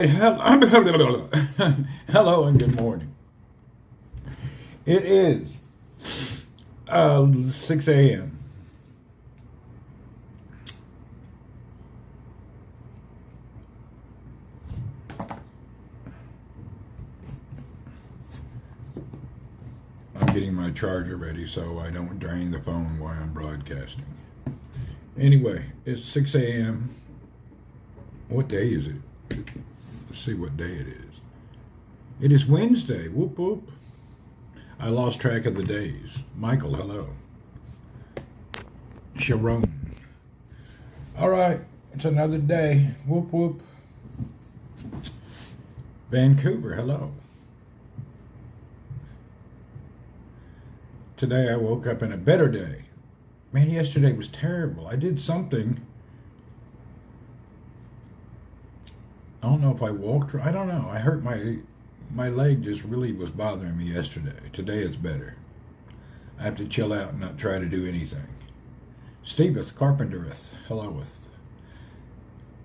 Hello and good morning. It is 6 a.m. I'm getting my charger ready so I don't drain the phone while I'm broadcasting. Anyway, it's 6 a.m. What day is it? Let's see what day it is. It is Wednesday. Whoop whoop. I lost track of the days. Michael, hello. Sharon. All right, it's another day. Whoop whoop. Vancouver, hello. Today I woke up in a better day. Man, yesterday was terrible. I did something. I don't know if I walked. I don't know. I hurt my leg. Just really was bothering me yesterday. Today it's better. I have to chill out and not try to do anything. Steveth Carpentereth, hello.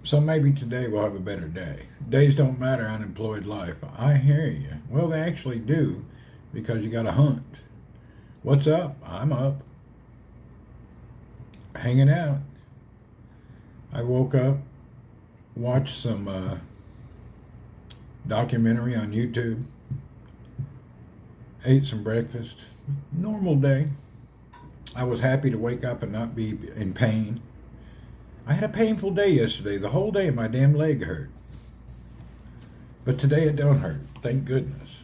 So maybe today we'll have a better day. Days don't matter, unemployed life. I hear you. Well, they actually do, because you got to hunt. What's up? I'm up. Hanging out. I woke up. Watched some documentary on YouTube. Ate some breakfast. Normal day. I was happy to wake up and not be in pain. I had a painful day yesterday. The whole day my damn leg hurt. But today it don't hurt. Thank goodness.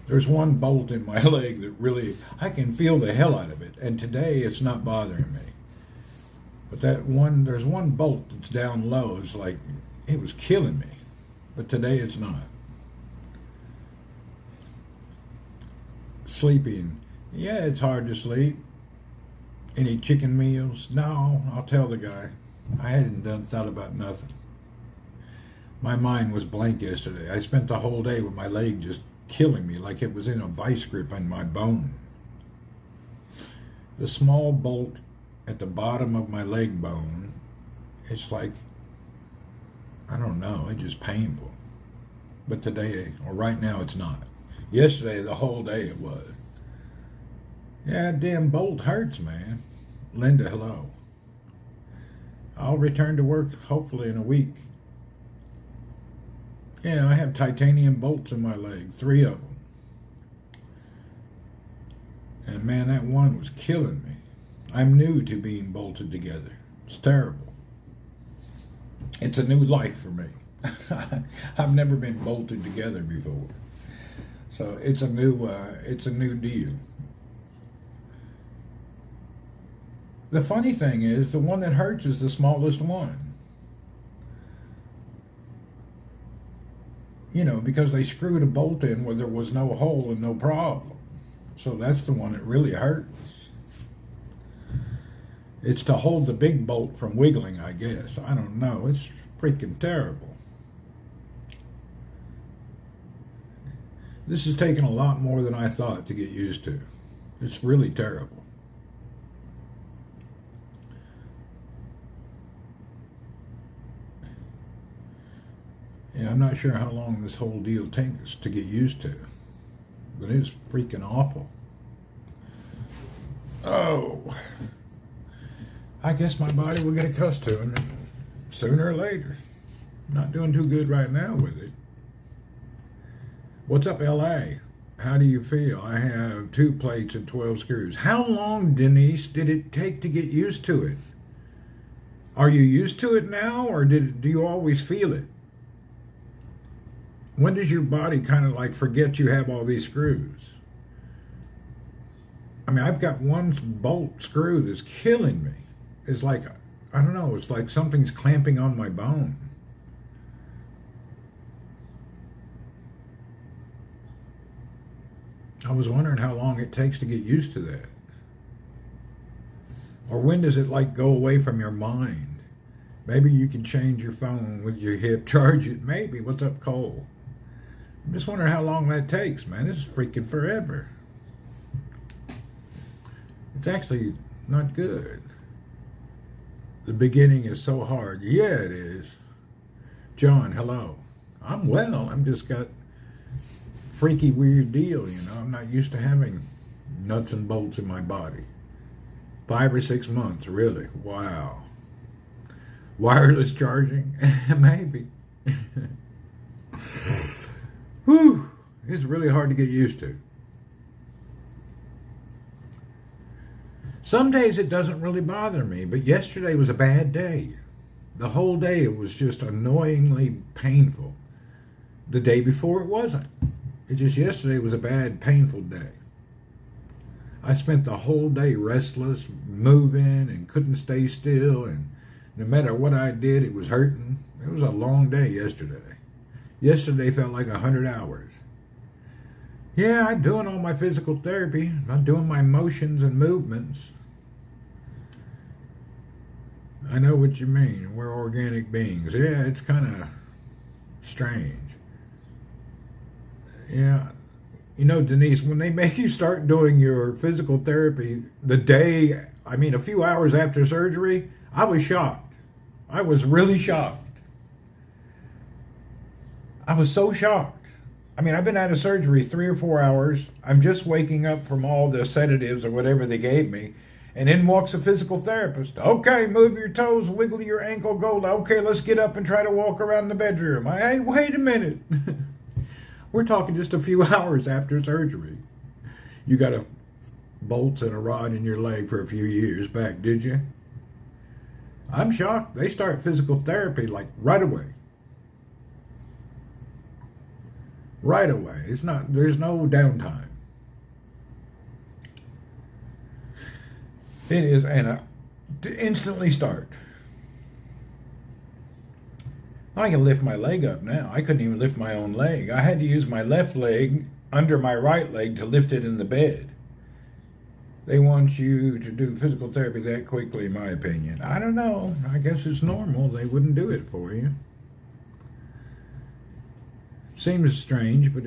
There's one bolt in my leg that really, I can feel the hell out of it. And today it's not bothering me. But there's one bolt that's down low. It's like, it was killing me. But today it's not. Sleeping. Yeah, it's hard to sleep. Any chicken meals? No, I'll tell the guy. I hadn't thought about nothing. My mind was blank yesterday. I spent the whole day with my leg just killing me like it was in a vice grip on my bone. The small bolt at the bottom of my leg bone, it's like, I don't know, it's just painful. But today, or right now, it's not. Yesterday, the whole day it was. Yeah, damn bolt hurts, man. Linda, hello. I'll return to work hopefully in a week. Yeah, I have titanium bolts in my leg, 3 of them. And man, that one was killing me. I'm new to being bolted together. It's terrible. It's a new life for me. I've never been bolted together before. So it's a new deal. The funny thing is, the one that hurts is the smallest one. You know, because they screwed a bolt in where there was no hole and no problem. So that's the one that really hurts. It's to hold the big bolt from wiggling, I guess. I don't know. It's freaking terrible. This has taken a lot more than I thought to get used to. It's really terrible. Yeah, I'm not sure how long this whole deal takes to get used to. But it's freaking awful. Oh. I guess my body will get accustomed sooner or later. Not doing too good right now with it. What's up, LA? How do you feel? I have 2 plates and 12 screws. How long, Denise, did it take to get used to it? Are you used to it now, or do you always feel it? When does your body kind of like forget you have all these screws? I mean, I've got one bolt screw that's killing me. It's like, I don't know, it's like something's clamping on my bone. I was wondering how long it takes to get used to that. Or when does it like go away from your mind? Maybe you can change your phone with your hip, charge it, maybe. What's up, Cole? I'm just wondering how long that takes, man. This is freaking forever. It's actually not good. The beginning is so hard. Yeah, it is. John, hello. I'm well. I'm just got freaky weird deal, you know. I'm not used to having nuts and bolts in my body. 5 or 6 months, really. Wow. Wireless charging? Maybe. Whew. It's really hard to get used to. Some days it doesn't really bother me, but yesterday was a bad day. The whole day it was just annoyingly painful. The day before it wasn't. It just yesterday was a bad, painful day. I spent the whole day restless, moving, and couldn't stay still, and no matter what I did, it was hurting. It was a long day yesterday. Yesterday felt like 100 hours. Yeah, I'm doing all my physical therapy. I'm doing my motions and movements. I know what you mean. We're organic beings. Yeah, it's kind of strange. Yeah. You know, Denise, when they make you start doing your physical therapy a few hours after surgery, I was shocked. I was really shocked. I was so shocked. I've been out of surgery 3 or 4 hours. I'm just waking up from all the sedatives or whatever they gave me. And in walks a physical therapist. Okay, move your toes, wiggle your ankle, go. Okay, let's get up and try to walk around the bedroom. Hey, wait a minute. We're talking just a few hours after surgery. You got a bolts and a rod in your leg for a few years back, did you? I'm shocked. They start physical therapy like right away. Right away. There's no downtime. It is, and to instantly start. I can lift my leg up now. I couldn't even lift my own leg. I had to use my left leg under my right leg to lift it in the bed. They want you to do physical therapy that quickly, in my opinion. I don't know. I guess it's normal. They wouldn't do it for you. Seems strange, but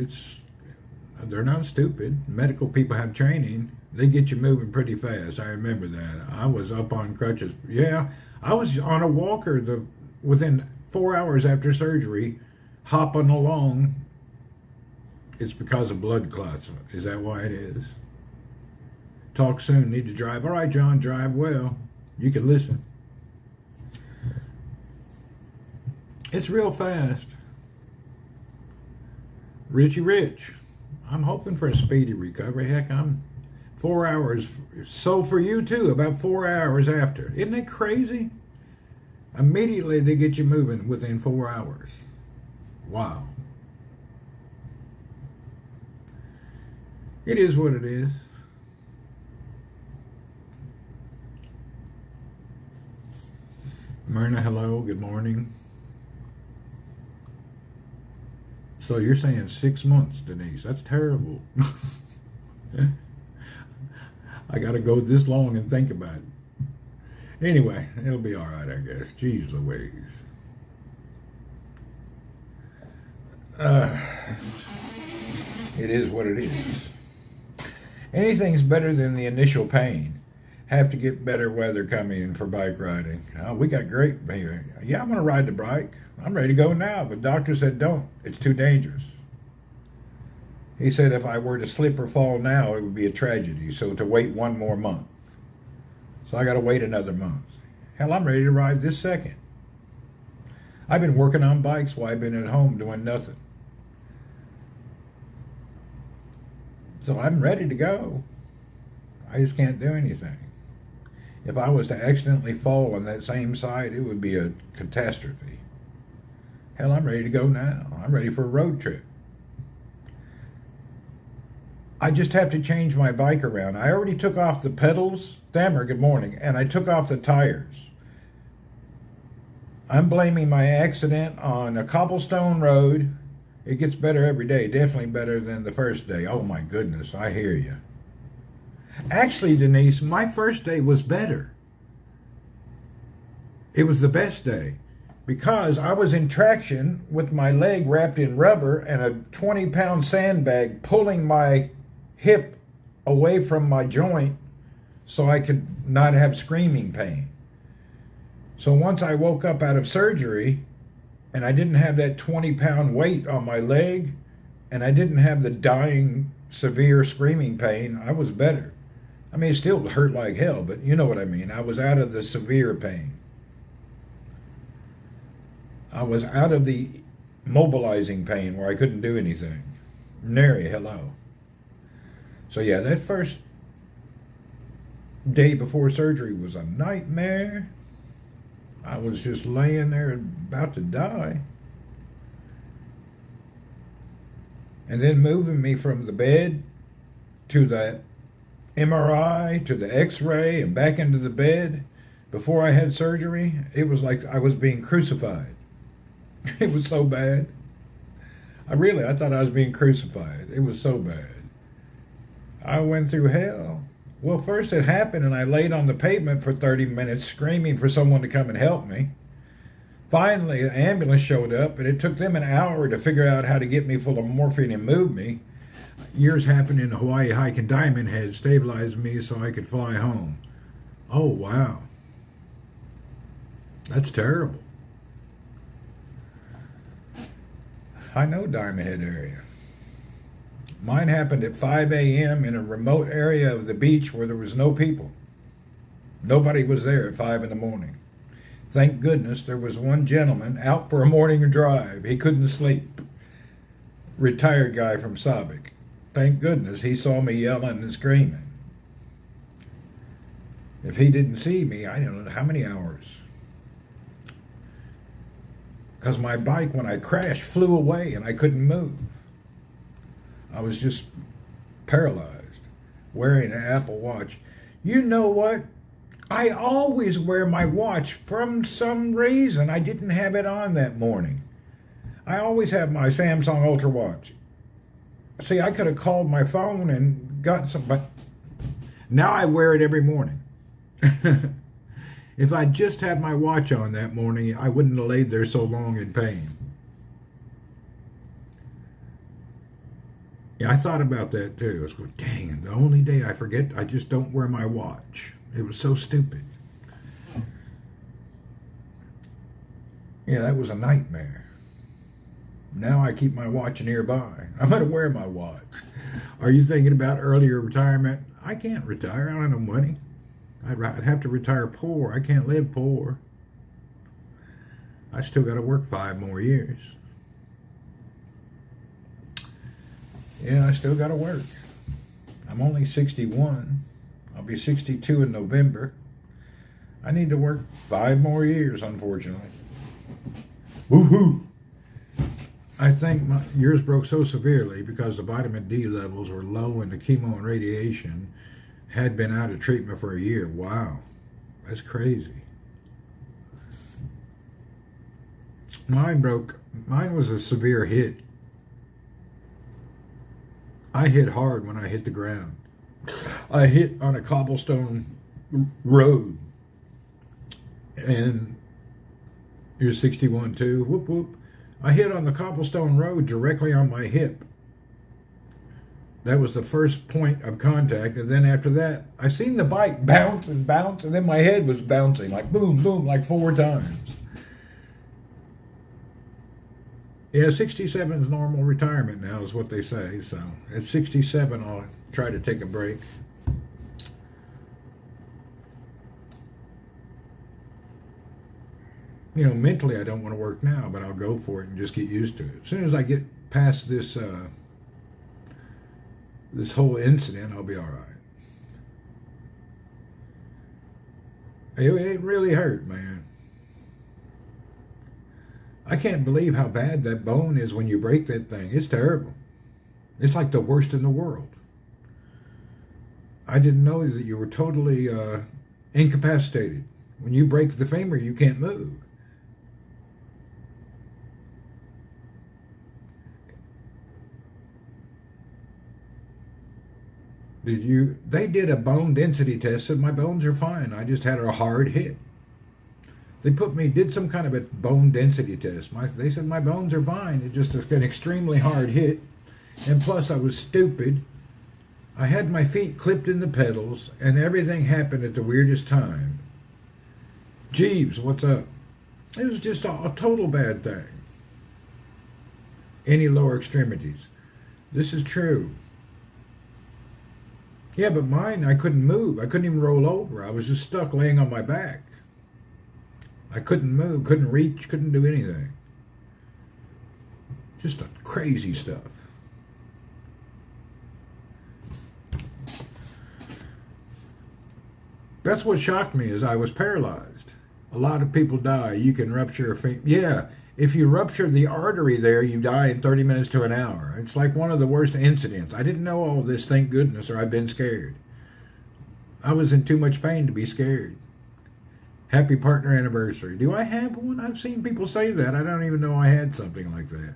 they're not stupid. Medical people have training. They get you moving pretty fast. I remember that. I was up on crutches. Yeah, I was on a walker within 4 hours after surgery, hopping along. It's because of blood clots. Is that why it is? Talk soon. Need to drive. All right, John, drive well. You can listen. It's real fast. Richie Rich, I'm hoping for a speedy recovery. Heck, I'm 4 hours. So for you too, about 4 hours after. Isn't that crazy? Immediately they get you moving within 4 hours. Wow. It is what it is. Myrna, hello, good morning. So you're saying 6 months, Denise. That's terrible. I got to go this long and think about it. Anyway, it'll be all right, I guess. Jeez Louise. It is what it is. Anything's better than the initial pain. Have to get better weather coming for bike riding. Oh, we got great here. Yeah, I'm going to ride the bike. I'm ready to go now, but doctor said don't. It's too dangerous. He said if I were to slip or fall now, it would be a tragedy, so to wait 1 more month. So I got to wait another month. Hell, I'm ready to ride this second. I've been working on bikes while I've been at home doing nothing. So I'm ready to go. I just can't do anything. If I was to accidentally fall on that same side, it would be a catastrophe. Hell, I'm ready to go now. I'm ready for a road trip. I just have to change my bike around. I already took off the pedals. Thammer, good morning. And I took off the tires. I'm blaming my accident on a cobblestone road. It gets better every day. Definitely better than the first day. Oh my goodness, I hear you. Actually, Denise, my first day was better. It was the best day because I was in traction with my leg wrapped in rubber and a 20-pound sandbag pulling my hip away from my joint so I could not have screaming pain. So once I woke up out of surgery, and I didn't have that 20-pound weight on my leg, and I didn't have the dying, severe screaming pain. I was better. I mean, it still hurt like hell, but you know what I mean. I was out of the severe pain. I was out of the mobilizing pain where I couldn't do anything. Nary hello. So yeah, that first day before surgery was a nightmare. I was just laying there about to die. And then moving me from the bed to the MRI to the X-ray and back into the bed before I had surgery, it was like I was being crucified. It was so bad. I thought I was being crucified. It was so bad. I went through hell. Well, first it happened and I laid on the pavement for 30 minutes screaming for someone to come and help me. Finally, an ambulance showed up and it took them an hour to figure out how to get me full of morphine and move me. Years happened in Hawaii hiking Diamond Head, stabilized me so I could fly home. Oh, wow. That's terrible. I know Diamond Head area. Mine happened at 5 a.m. in a remote area of the beach where there was no people. Nobody was there at 5 in the morning. Thank goodness there was one gentleman out for a morning drive. He couldn't sleep. Retired guy from Sabic. Thank goodness he saw me yelling and screaming. If he didn't see me, I don't know how many hours. Because my bike, when I crashed, flew away and I couldn't move. I was just paralyzed, wearing an Apple Watch. You know what? I always wear my watch from some reason. I didn't have it on that morning. I always have my Samsung Ultra watch. See, I could have called my phone and got some, but now I wear it every morning. If I just had my watch on that morning, I wouldn't have laid there so long in pain. Yeah, I thought about that too. I was going, dang, the only day I forget, I just don't wear my watch. It was so stupid. Yeah, that was a nightmare. Now I keep my watch nearby. I'm going to wear my watch. Are you thinking about earlier retirement? I can't retire. I don't have no money. I'd have to retire poor. I can't live poor. I still got to work 5 more years. Yeah, I still got to work. I'm only 61. I'll be 62 in November. I need to work 5 more years, unfortunately. Woohoo! I think yours broke so severely because the vitamin D levels were low and the chemo and radiation had been out of treatment for a year. Wow, that's crazy. Mine was a severe hit. I hit hard when I hit the ground. I hit on a cobblestone road. And you're 61 too. Whoop, whoop. I hit on the cobblestone road directly on my hip. That was the first point of contact. And then after that, I seen the bike bounce and bounce. And then my head was bouncing like boom, boom, like 4 times. Yeah, 67 is normal retirement now is what they say. So at 67, I'll try to take a break. You know, mentally I don't want to work now, but I'll go for it and just get used to it. As soon as I get past this this whole incident, I'll be all right. It really hurt, man. I can't believe how bad that bone is when you break that thing. It's terrible. It's like the worst in the world. I didn't know that you were totally incapacitated. When you break the femur, you can't move. They did a bone density test, said my bones are fine. I just had a hard hit. They did some kind of a bone density test. They said my bones are fine. It's just an extremely hard hit. And plus I was stupid. I had my feet clipped in the pedals and everything happened at the weirdest time. Jeeves, what's up? It was just a total bad thing. any lower extremities. This is true. Yeah, but mine, I couldn't move. I couldn't even roll over. I was just stuck laying on my back. I couldn't move, couldn't reach, couldn't do anything. Just crazy stuff. That's what shocked me, is I was paralyzed. A lot of people die. You can rupture a finger. Yeah, if you rupture the artery there, you die in 30 minutes to an hour. It's like one of the worst incidents. I didn't know all this, thank goodness, or I've been scared. I was in too much pain to be scared. Happy partner anniversary. Do I have one? I've seen people say that. I don't even know I had something like that.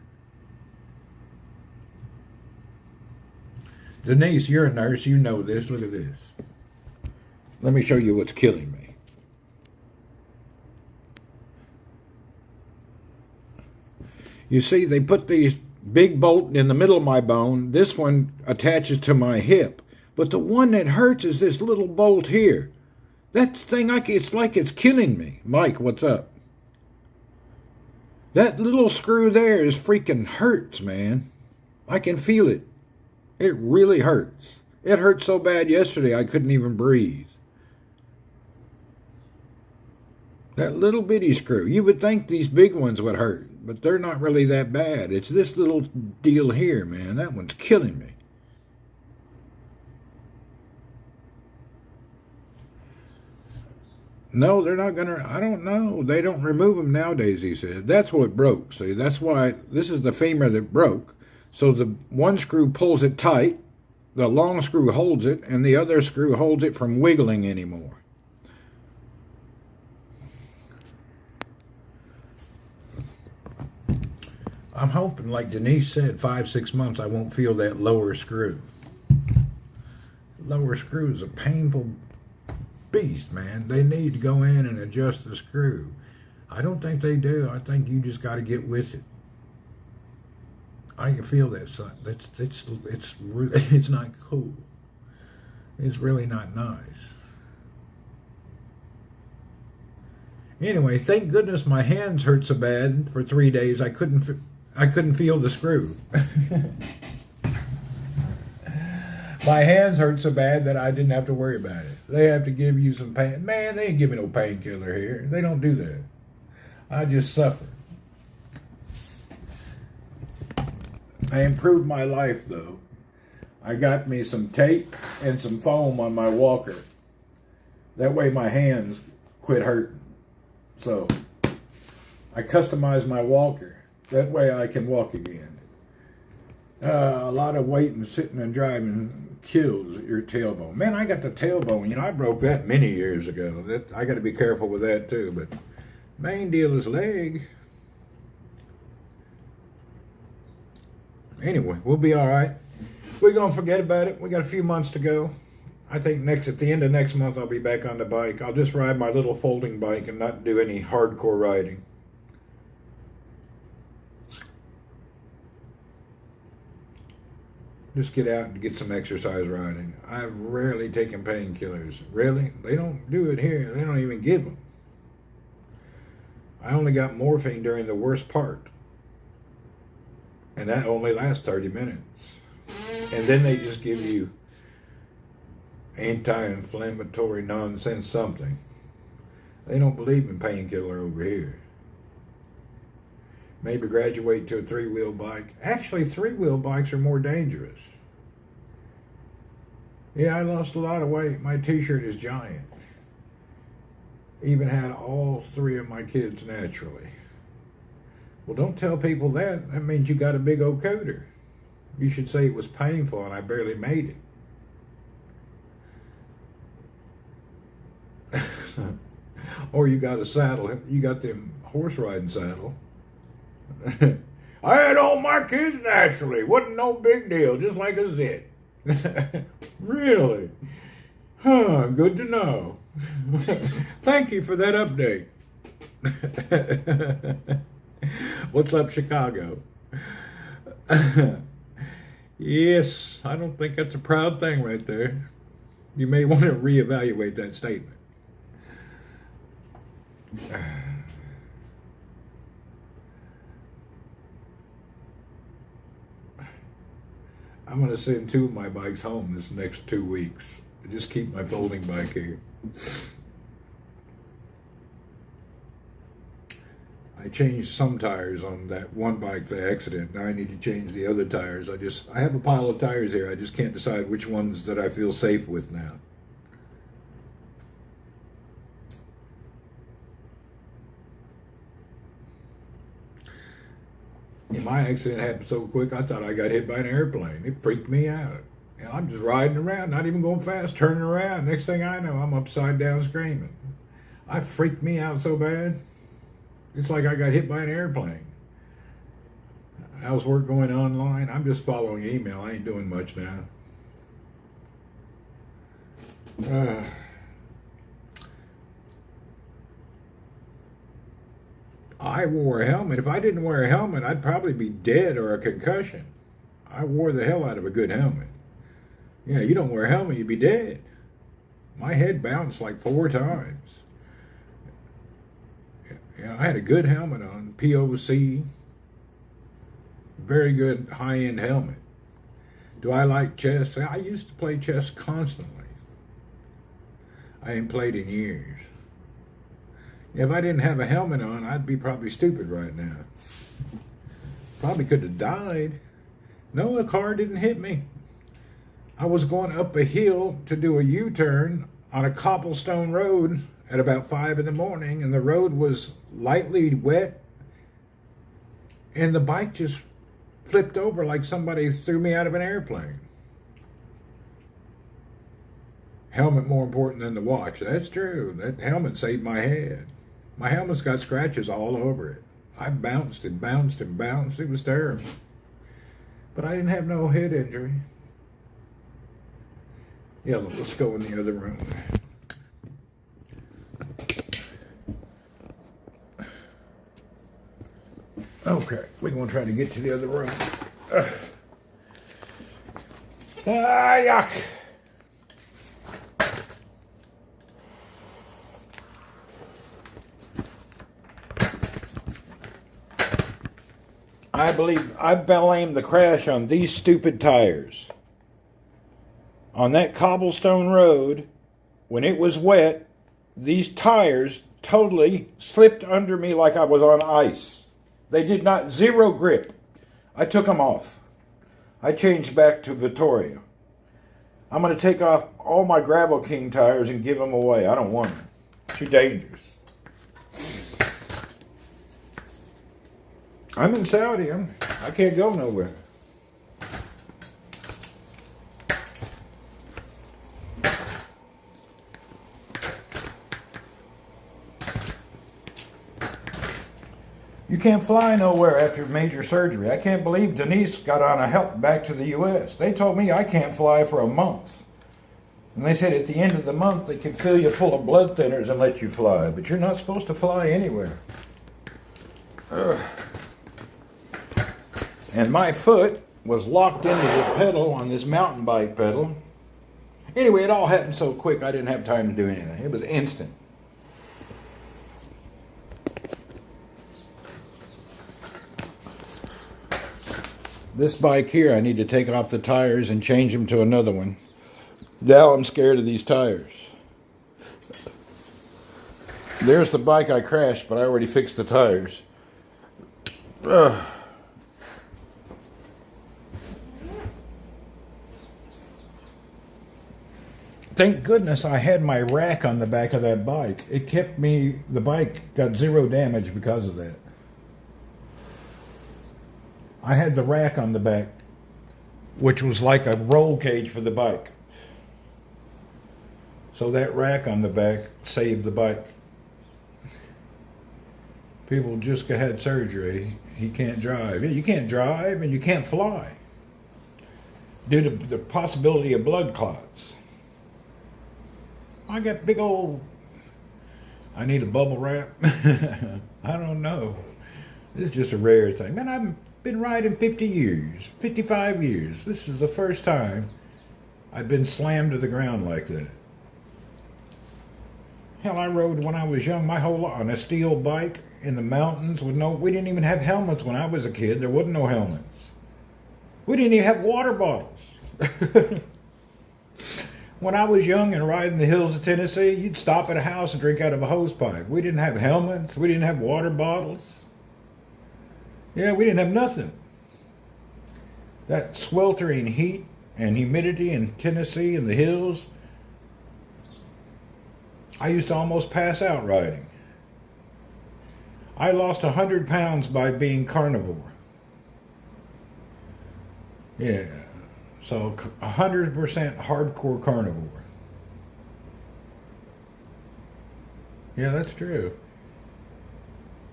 Denise, you're a nurse. You know this. Look at this. Let me show you what's killing me. You see, they put these big bolt in the middle of my bone. This one attaches to my hip. But the one that hurts is this little bolt here. That thing, it's like it's killing me. Mike, what's up? That little screw there is freaking hurts, man. I can feel it. It really hurts. It hurt so bad yesterday I couldn't even breathe. That little bitty screw. You would think these big ones would hurt, but they're not really that bad. It's this little deal here, man. That one's killing me. No, they're not going to, I don't know. They don't remove them nowadays, he said. That's what broke. See, that's why this is the femur that broke. So the one screw pulls it tight, the long screw holds it, and the other screw holds it from wiggling anymore. I'm hoping, like Denise said, 5-6 months I won't feel that lower screw. Lower screw is a painful beast, man. They need to go in and adjust the screw. I don't think they do. I think you just got to get with it. I can feel that, son. It's not cool. It's really not nice. Anyway, thank goodness my hands hurt so bad for 3 days I couldn't feel the screw. My hands hurt so bad that I didn't have to worry about it. They have to give you some pain. Man, they ain't give me no painkiller here. They don't do that. I just suffer. I improved my life, though. I got me some tape and some foam on my walker. That way my hands quit hurting. So I customized my walker. That way I can walk again. A lot of waiting, sitting and driving kills your tailbone. Man, I got the tailbone. You know, I broke that many years ago. I got to be careful with that too. But main deal is leg. Anyway, we'll be all right. We're going to forget about it. We got a few months to go. I think at the end of next month, I'll be back on the bike. I'll just ride my little folding bike and not do any hardcore riding. Just get out and get some exercise riding. I've rarely taken painkillers. Really? They don't do it here. They don't even give them. I only got morphine during the worst part. And that only lasts 30 minutes. And then they just give you anti-inflammatory nonsense something. They don't believe in painkiller over here. Maybe graduate to a 3-wheel bike. Actually, 3-wheel bikes are more dangerous. Yeah, I lost a lot of weight. My t-shirt is giant. Even had all 3 of my kids naturally. Well, don't tell people that. That means you got a big old coater. You should say it was painful and I barely made it. Or you got a saddle. You got them horse riding saddle. I had all my kids naturally. Wasn't no big deal. Just like a zit. Really? Huh, good to know. Thank you for that update. What's up, Chicago? Yes, I don't think that's a proud thing right there. You may want to reevaluate that statement. I'm going to send 2 of my bikes home this next 2 weeks. Just keep my folding bike here. I changed some tires on that one bike, the accident. Now I need to change the other tires. I have a pile of tires here. I just can't decide which ones that I feel safe with now. And my accident happened so quick, I thought I got hit by an airplane. It freaked me out. And I'm just riding around, not even going fast, turning around. Next thing I know, I'm upside down screaming. It freaked me out so bad. It's like I got hit by an airplane. How's work going online? I'm just following email. I ain't doing much now. I wore a helmet. If I didn't wear a helmet, I'd probably be dead or a concussion. I wore the hell out of a good helmet. Yeah, you don't wear a helmet, you'd be dead. My head bounced like 4 times. Yeah, I had a good helmet on, POC. Very good high-end helmet. Do I like chess? I used to play chess constantly. I ain't played in years. If I didn't have a helmet on, I'd be probably stupid right now. Probably could have died. No, the car didn't hit me. I was going up a hill to do a U-turn on a cobblestone road at about 5 in the morning, and the road was lightly wet, and the bike just flipped over like somebody threw me out of an airplane. Helmet more important than the watch. That's true. That helmet saved my head. My helmet's got scratches all over it. I bounced and bounced and bounced. It was terrible. But I didn't have no head injury. Yeah, let's go in the other room. Okay, we're going to try to get to the other room. Yuck. I blame the crash on these stupid tires. On that cobblestone road, when it was wet, these tires totally slipped under me like I was on ice. They did not, zero grip. I took them off. I changed back to Vittoria. I'm going to take off all my Gravel King tires and give them away. I don't want them. Too dangerous. I'm in Saudi. I can't go nowhere. You can't fly nowhere after major surgery. I can't believe Denise got on a help back to the U.S. They told me I can't fly for a month. And they said at the end of the month they can fill you full of blood thinners and let you fly. But you're not supposed to fly anywhere. Ugh. And my foot was locked into the pedal on this mountain bike pedal. Anyway, it all happened so quick I didn't have time to do anything. It was instant. This bike here, I need to take off the tires and change them to another one. Now I'm scared of these tires. There's the bike I crashed, but I already fixed the tires. Ugh. Thank goodness I had my rack on the back of that bike. It kept me, the bike got zero damage because of that. I had the rack on the back, which was like a roll cage for the bike. So that rack on the back saved the bike. People just had surgery. He can't drive. You can't drive and you can't fly due to the possibility of blood clots. I got big old... I need a bubble wrap. I don't know. This is just a rare thing. Man, I've been riding 50 years, 55 years. This is the first time I've been slammed to the ground like that. Hell, I rode when I was young, my whole life on a steel bike in the mountains with we didn't even have helmets when I was a kid. There wasn't no helmets. We didn't even have water bottles. When I was young and riding the hills of Tennessee, you'd stop at a house and drink out of a hose pipe. We didn't have helmets. We didn't have water bottles. Yeah, we didn't have nothing. That sweltering heat and humidity in Tennessee in the hills, I used to almost pass out riding. I lost 100 pounds by being carnivore. Yeah. So 100% hardcore carnivore. Yeah, that's true.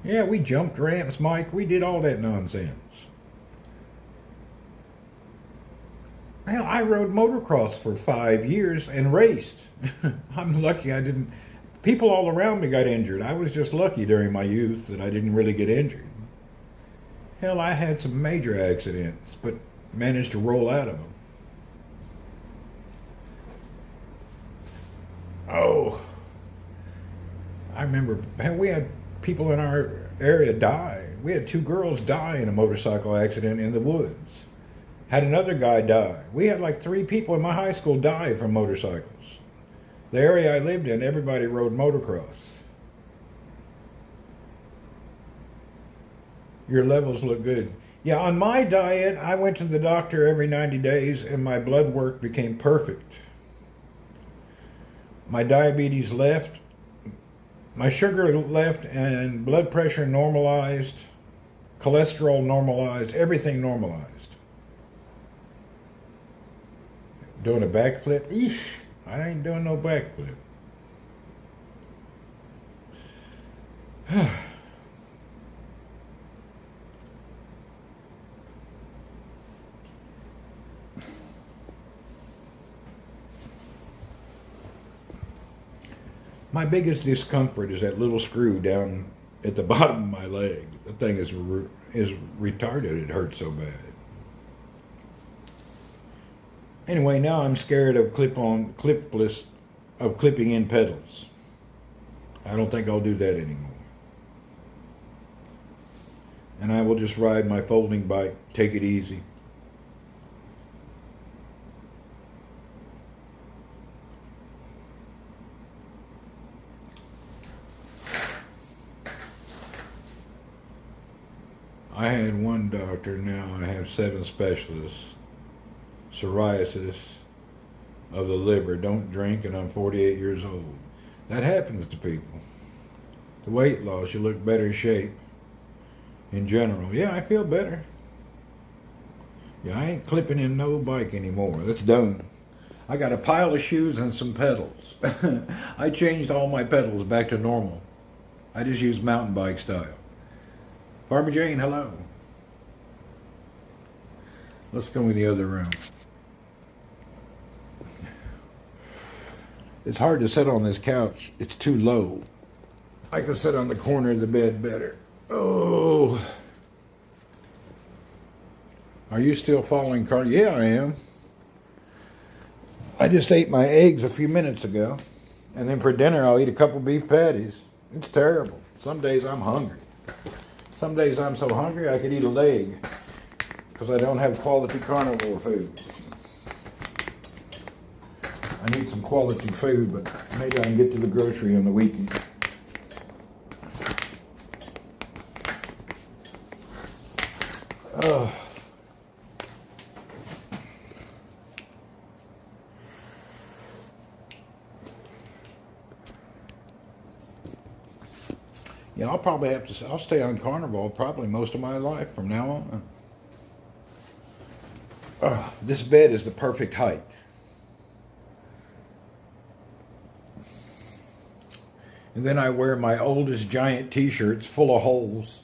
Yeah, we jumped ramps, Mike. We did all that nonsense. Hell, I rode motocross for 5 years and raced. I'm lucky I didn't. People all around me got injured. I was just lucky during my youth that I didn't really get injured. Hell, I had some major accidents, but managed to roll out of them. Oh, I remember, man, we had people in our area die. We had 2 girls die in a motorcycle accident in the woods. Had another guy die. We had like 3 people in my high school die from motorcycles. The area I lived in, everybody rode motocross. Your levels look good. Yeah, on my diet, I went to the doctor every 90 days and my blood work became perfect. My diabetes left, my sugar left, and blood pressure normalized, cholesterol normalized, everything normalized. Doing a backflip? Eesh, I ain't doing no backflip. My biggest discomfort is that little screw down at the bottom of my leg. The thing is retarded. It hurts so bad. Anyway, now I'm scared of clipping in pedals. I don't think I'll do that anymore. And I will just ride my folding bike, take it easy. I had one doctor, now I have 7 specialists. Psoriasis of the liver, don't drink, and I'm 48 years old. That happens to people. The weight loss, you look better shape in general. Yeah, I feel better. Yeah, I ain't clipping in no bike anymore. That's done. I got a pile of shoes and some pedals. I changed all my pedals back to normal. I just use mountain bike style. Farmer Jane, hello. Let's go in the other room. It's hard to sit on this couch. It's too low. I can sit on the corner of the bed better. Oh. Are you still following Carl? Yeah, I am. I just ate my eggs a few minutes ago. And then for dinner, I'll eat a couple beef patties. It's terrible. Some days I'm hungry. Some days I'm so hungry I could eat a leg because I don't have quality carnivore food. I need some quality food, but maybe I can get to the grocery on the weekend. Oh. Yeah, I'll probably have to. I'll stay on carnivore probably most of my life from now on. This bed is the perfect height. And then I wear my oldest giant t-shirts full of holes.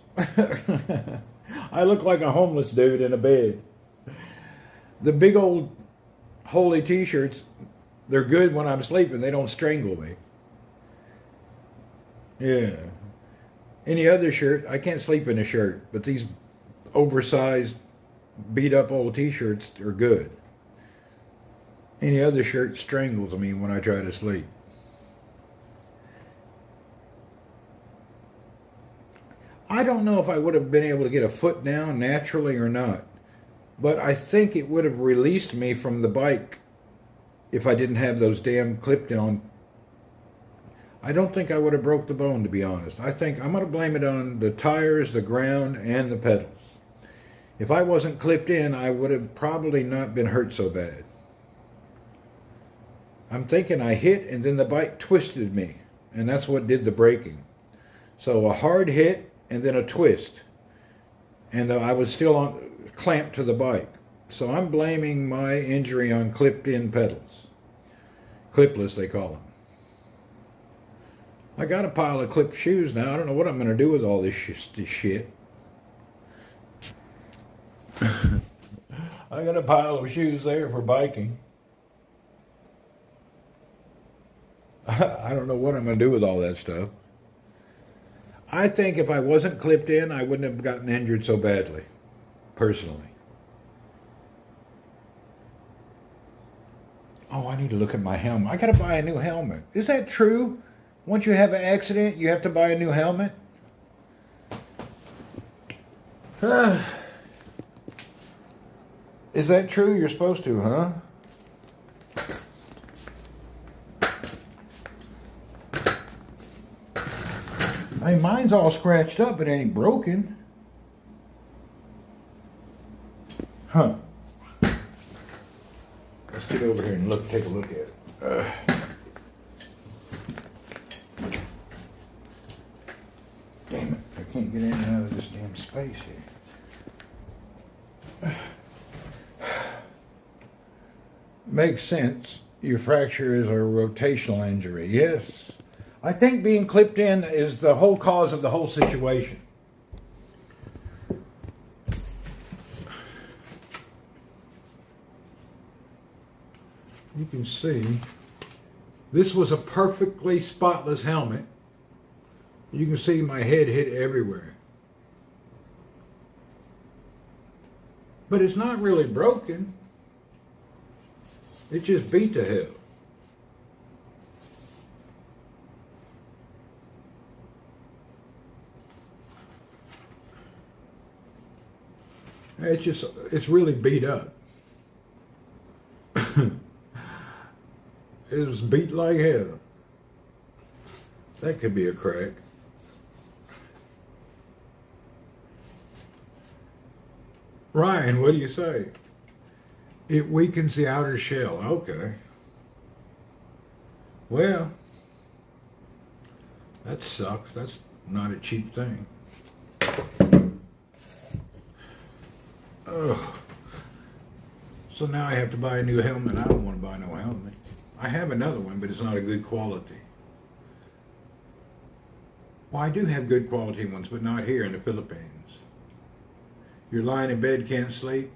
I look like a homeless dude in a bed. The big old holy t-shirts, they're good when I'm sleeping. They don't strangle me. Yeah. Any other shirt, I can't sleep in a shirt, but these oversized, beat-up old t-shirts are good. Any other shirt strangles me when I try to sleep. I don't know if I would have been able to get a foot down naturally or not. But I think it would have released me from the bike if I didn't have those damn clipped on. I don't think I would have broke the bone, to be honest. I think I'm going to blame it on the tires, the ground, and the pedals. If I wasn't clipped in, I would have probably not been hurt so bad. I'm thinking I hit and then the bike twisted me, and that's what did the braking. So a hard hit and then a twist, and I was still clamped to the bike. So I'm blaming my injury on clipped-in pedals. Clipless, they call them. I got a pile of clipped shoes now. I don't know what I'm going to do with all this shit. I got a pile of shoes there for biking. I don't know what I'm going to do with all that stuff. I think if I wasn't clipped in, I wouldn't have gotten injured so badly, personally. Oh, I need to look at my helmet. I got to buy a new helmet. Is that true? Once you have an accident, you have to buy a new helmet? Is that true? You're supposed to, huh? I mean, mine's all scratched up, but it ain't broken. Huh. Let's get over here and take a look at it. Damn it, I can't get in and out of this damn space here. Makes sense. Your fracture is a rotational injury. Yes. I think being clipped in is the whole cause of the whole situation. You can see this was a perfectly spotless helmet. You can see my head hit everywhere. But it's not really broken. It just beat to hell. It's really beat up. It was beat like hell. That could be a crack. Ryan, what do you say? It weakens the outer shell. Okay. Well, that sucks. That's not a cheap thing. Oh. So now I have to buy a new helmet. I don't want to buy no helmet. I have another one, but it's not a good quality. Well, I do have good quality ones, but not here in the Philippines. You're lying in bed, can't sleep?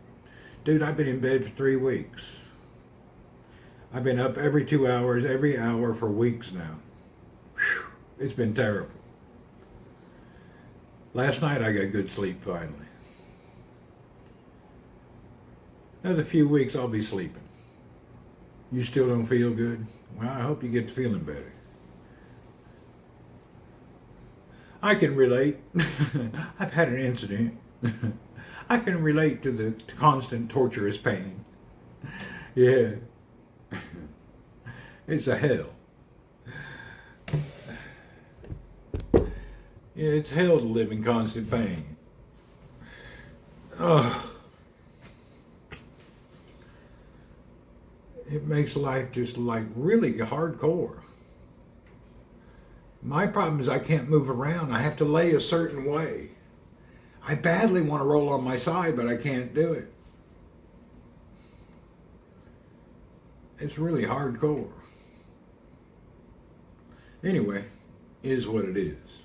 Dude, I've been in bed for 3 weeks. I've been up every 2 hours, every hour for weeks now. Whew, it's been terrible. Last night I got good sleep finally. Another few weeks I'll be sleeping. You still don't feel good? Well, I hope you get to feeling better. I can relate. I've had an incident. I can relate to the constant torturous pain. Yeah. It's a hell. Yeah, it's hell to live in constant pain. Oh. It makes life just like really hardcore. My problem is I can't move around. I have to lay a certain way. I badly want to roll on my side, but I can't do it. It's really hardcore. Anyway, is what it is.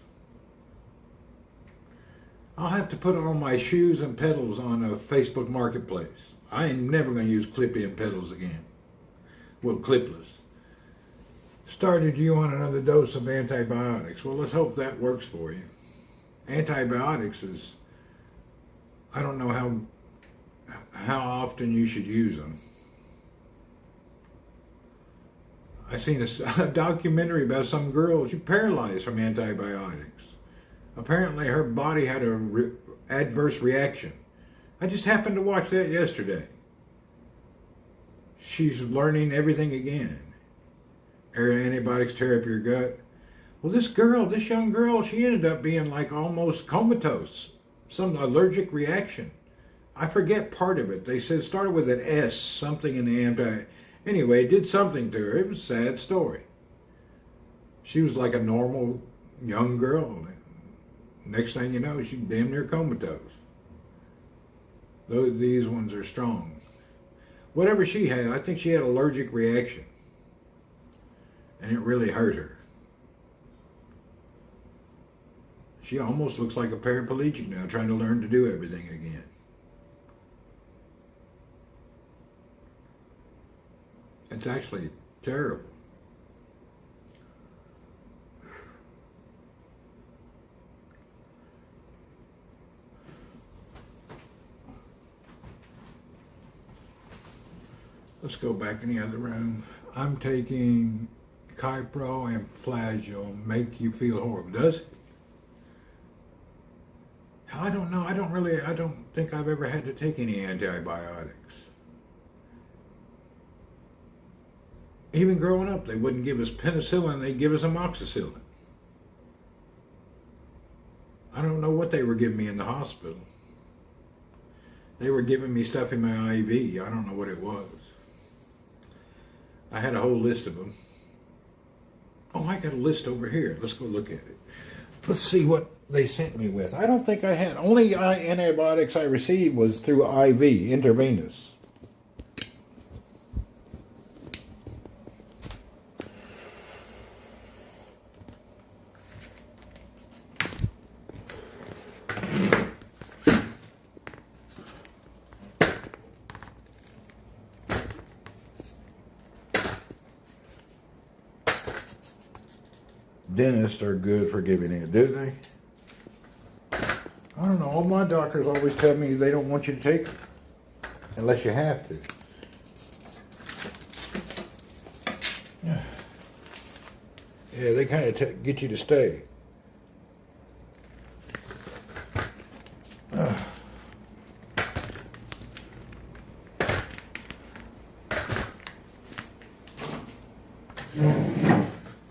I'll have to put all my shoes and pedals on a Facebook Marketplace. I ain't never going to use clip-in pedals again. Well, clipless. Started you on another dose of antibiotics. Well, let's hope that works for you. Antibiotics is, I don't know how often you should use them. I seen a documentary about some girl, she paralyzed from antibiotics. Apparently her body had a adverse reaction I just happened to watch that yesterday. She's learning everything again. Antibiotics tear up your gut. Well, this young girl, she ended up being like almost comatose. Some allergic reaction. I forget part of it. They said it started with an S, something in the Anyway, it did something to her. It was a sad story. She was like a normal young girl. Next thing you know, she's damn near comatose. These ones are strong. Whatever she had, I think she had an allergic reaction. And it really hurt her. She almost looks like a paraplegic now, trying to learn to do everything again. It's actually terrible. Let's go back in the other room. I'm taking Kypro and Flagyl. Make you feel horrible. Does it? I don't know. I don't think I've ever had to take any antibiotics. Even growing up, they wouldn't give us penicillin, they'd give us amoxicillin. I don't know what they were giving me in the hospital. They were giving me stuff in my IV. I don't know what it was. I had a whole list of them. Oh, I got a list over here. Let's go look at it. Let's see what they sent me with. I don't think I had. Only antibiotics I received was through IV, intravenous. Dentists are good for giving it, do they? I don't know. All my doctors always tell me they don't want you to take it unless you have to. Yeah, they kind of get you to stay.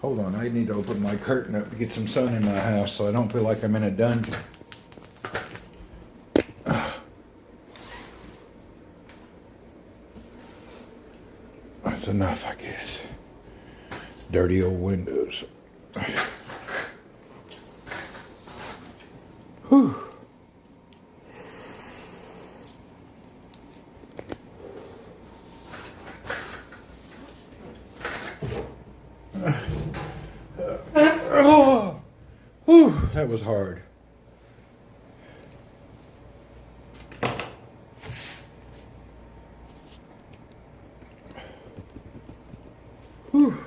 Hold on, I need to open my curtain up to get some sun in my house so I don't feel like I'm in a dungeon. That's enough, I guess. Dirty old windows. Whew. Whew, that was hard. Whew.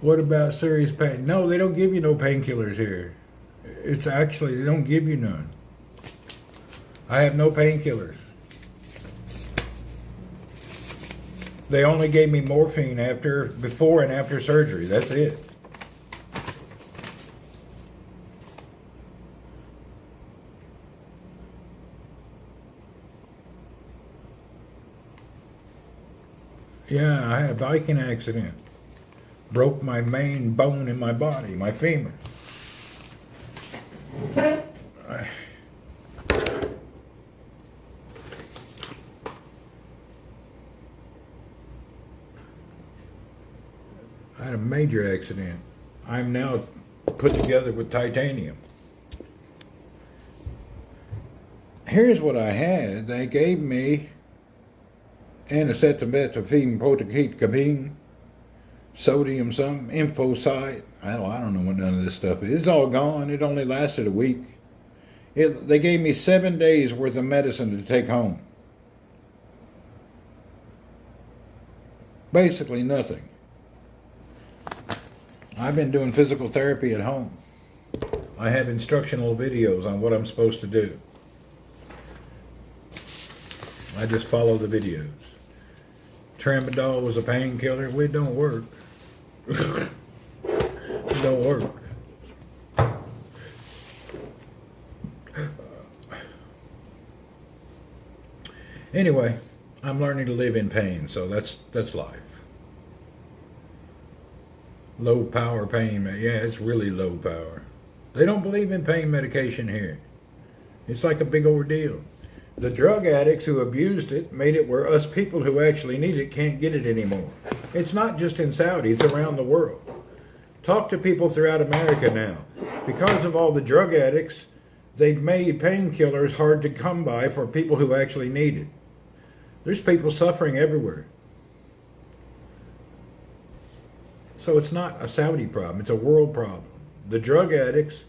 What about serious pain? No, they don't give you no painkillers here. It's actually, they don't give you none. I have no painkillers. They only gave me morphine before and after surgery. That's it. Yeah, I had a biking accident. Broke my main bone in my body, my femur. I had a major accident. I'm now put together with titanium. Here's what I had. They gave me anacetamethophen, protoketamine, sodium something, infosite. I don't know what none of this stuff is. It's all gone. It only lasted a week. They gave me 7 days worth of medicine to take home. Basically nothing. I've been doing physical therapy at home. I have instructional videos on what I'm supposed to do. I just follow the videos. Tramadol was a painkiller. It don't work. don't work. Anyway, I'm learning to live in pain, so that's life. Low power pain, yeah, it's really low power. They don't believe in pain medication here. It's like a big ordeal. The drug addicts who abused it made it where us people who actually need it can't get it anymore. It's not just in Saudi, it's around the world. Talk to people throughout America now. Because of all the drug addicts, they've made painkillers hard to come by for people who actually need it. There's people suffering everywhere. So it's not a Saudi problem, it's a world problem. The drug addicts,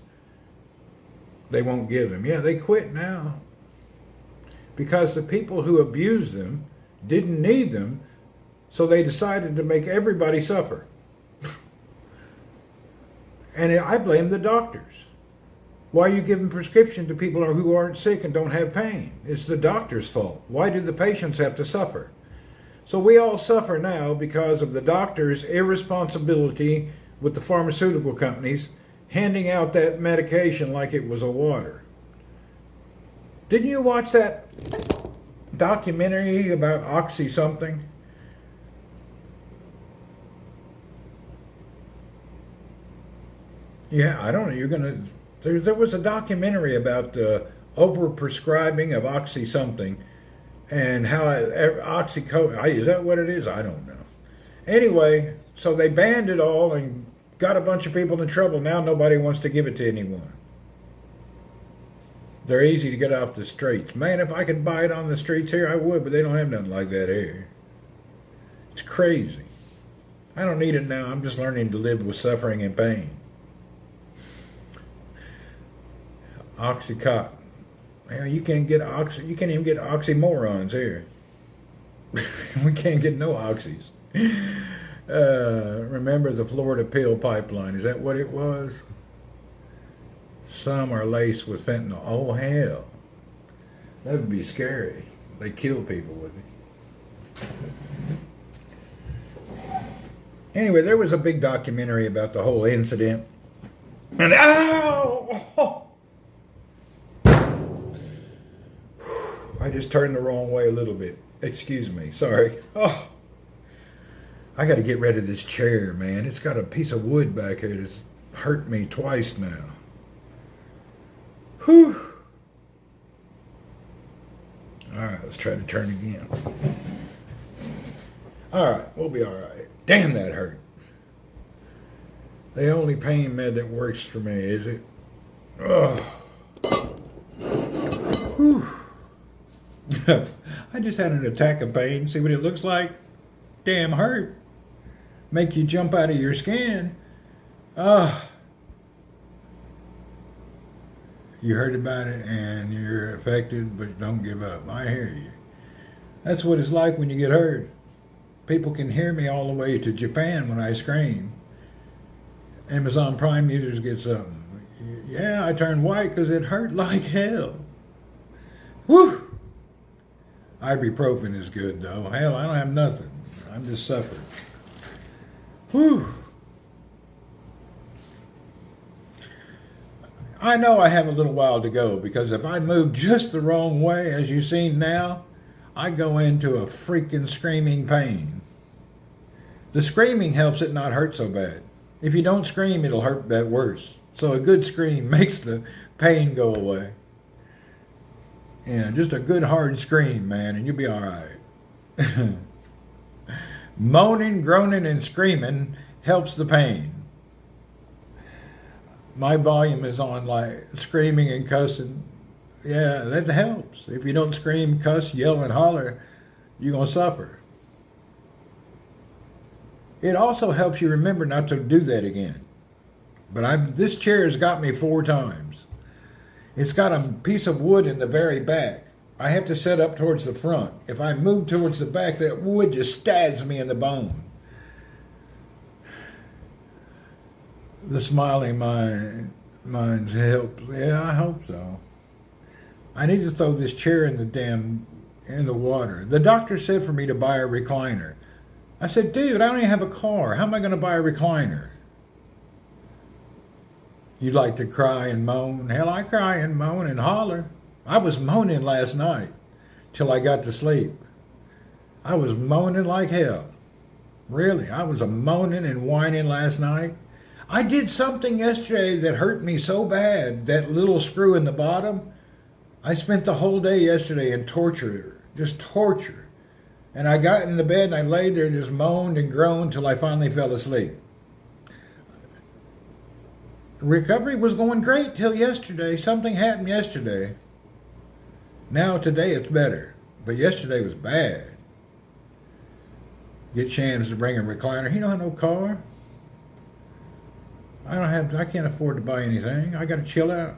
they won't give them. Yeah, they quit now. Because the people who abused them didn't need them, so they decided to make everybody suffer. And I blame the doctors. Why are you giving prescription to people who aren't sick and don't have pain? It's the doctor's fault. Why do the patients have to suffer? So we all suffer now because of the doctor's irresponsibility with the pharmaceutical companies handing out that medication like it was a water. Didn't you watch that documentary about Oxy something? Yeah, I don't know. You're gonna. There was a documentary about the overprescribing of Oxy something, and how oxycodone. Is that what it is? I don't know. Anyway, so they banned it all and got a bunch of people in trouble. Now nobody wants to give it to anyone. They're easy to get off the streets. Man, if I could buy it on the streets here, I would, but they don't have nothing like that here. It's crazy. I don't need it now. I'm just learning to live with suffering and pain. Oxycontin. Well, you can't get you can't even get oxymorons here. We can't get no oxys. Remember the Florida pill pipeline? Is that what it was? Some are laced with fentanyl. Oh, hell. That would be scary. They kill people with it. Anyway, there was a big documentary about the whole incident. And ow! I just turned the wrong way a little bit. Excuse me. Sorry. Oh. I got to get rid of this chair, man. It's got a piece of wood back here that's hurt me twice now. Whew. All right, let's try to turn again. All right, we'll be all right. Damn, that hurt. The only pain med that works for me, is it? Oh. Whew. I just had an attack of pain. See what it looks like? Damn hurt. Make you jump out of your skin. You heard about it and you're affected, but don't give up. I hear you. That's what it's like when you get hurt. People can hear me all the way to Japan when I scream. Amazon Prime users get something. Yeah, I turned white because it hurt like hell. Whew. Ibuprofen is good though. Hell, I don't have nothing. I'm just suffering. Whew. I know I have a little while to go because if I move just the wrong way, as you've seen now, I go into a freaking screaming pain. The screaming helps it not hurt so bad. If you don't scream, it'll hurt that worse. So a good scream makes the pain go away. Yeah, just a good hard scream, man, and you'll be all right. Moaning, groaning, and screaming helps the pain. My volume is on like screaming and cussing. Yeah, that helps. If you don't scream, cuss, yell, and holler, you're going to suffer. It also helps you remember not to do that again. But this chair has got me 4 times. It's got a piece of wood in the very back. I have to set up towards the front. If I move towards the back, that wood just stabs me in the bone. The smiling minds help. Yeah, I hope so. I need to throw this chair in the water. The doctor said for me to buy a recliner. I said, dude, I don't even have a car. How am I going to buy a recliner? You like to cry and moan. Hell, I cry and moan and holler. I was moaning last night till I got to sleep. I was moaning like hell. Really, I was moaning and whining last night. I did something yesterday that hurt me so bad, that little screw in the bottom. I spent the whole day yesterday in torture, just torture. And I got into bed and I laid there and just moaned and groaned till I finally fell asleep. Recovery was going great till yesterday. Something happened yesterday. Now today it's better, but yesterday was bad. Get Shams to bring a recliner. He don't have no car. I can't afford to buy anything. I got to chill out.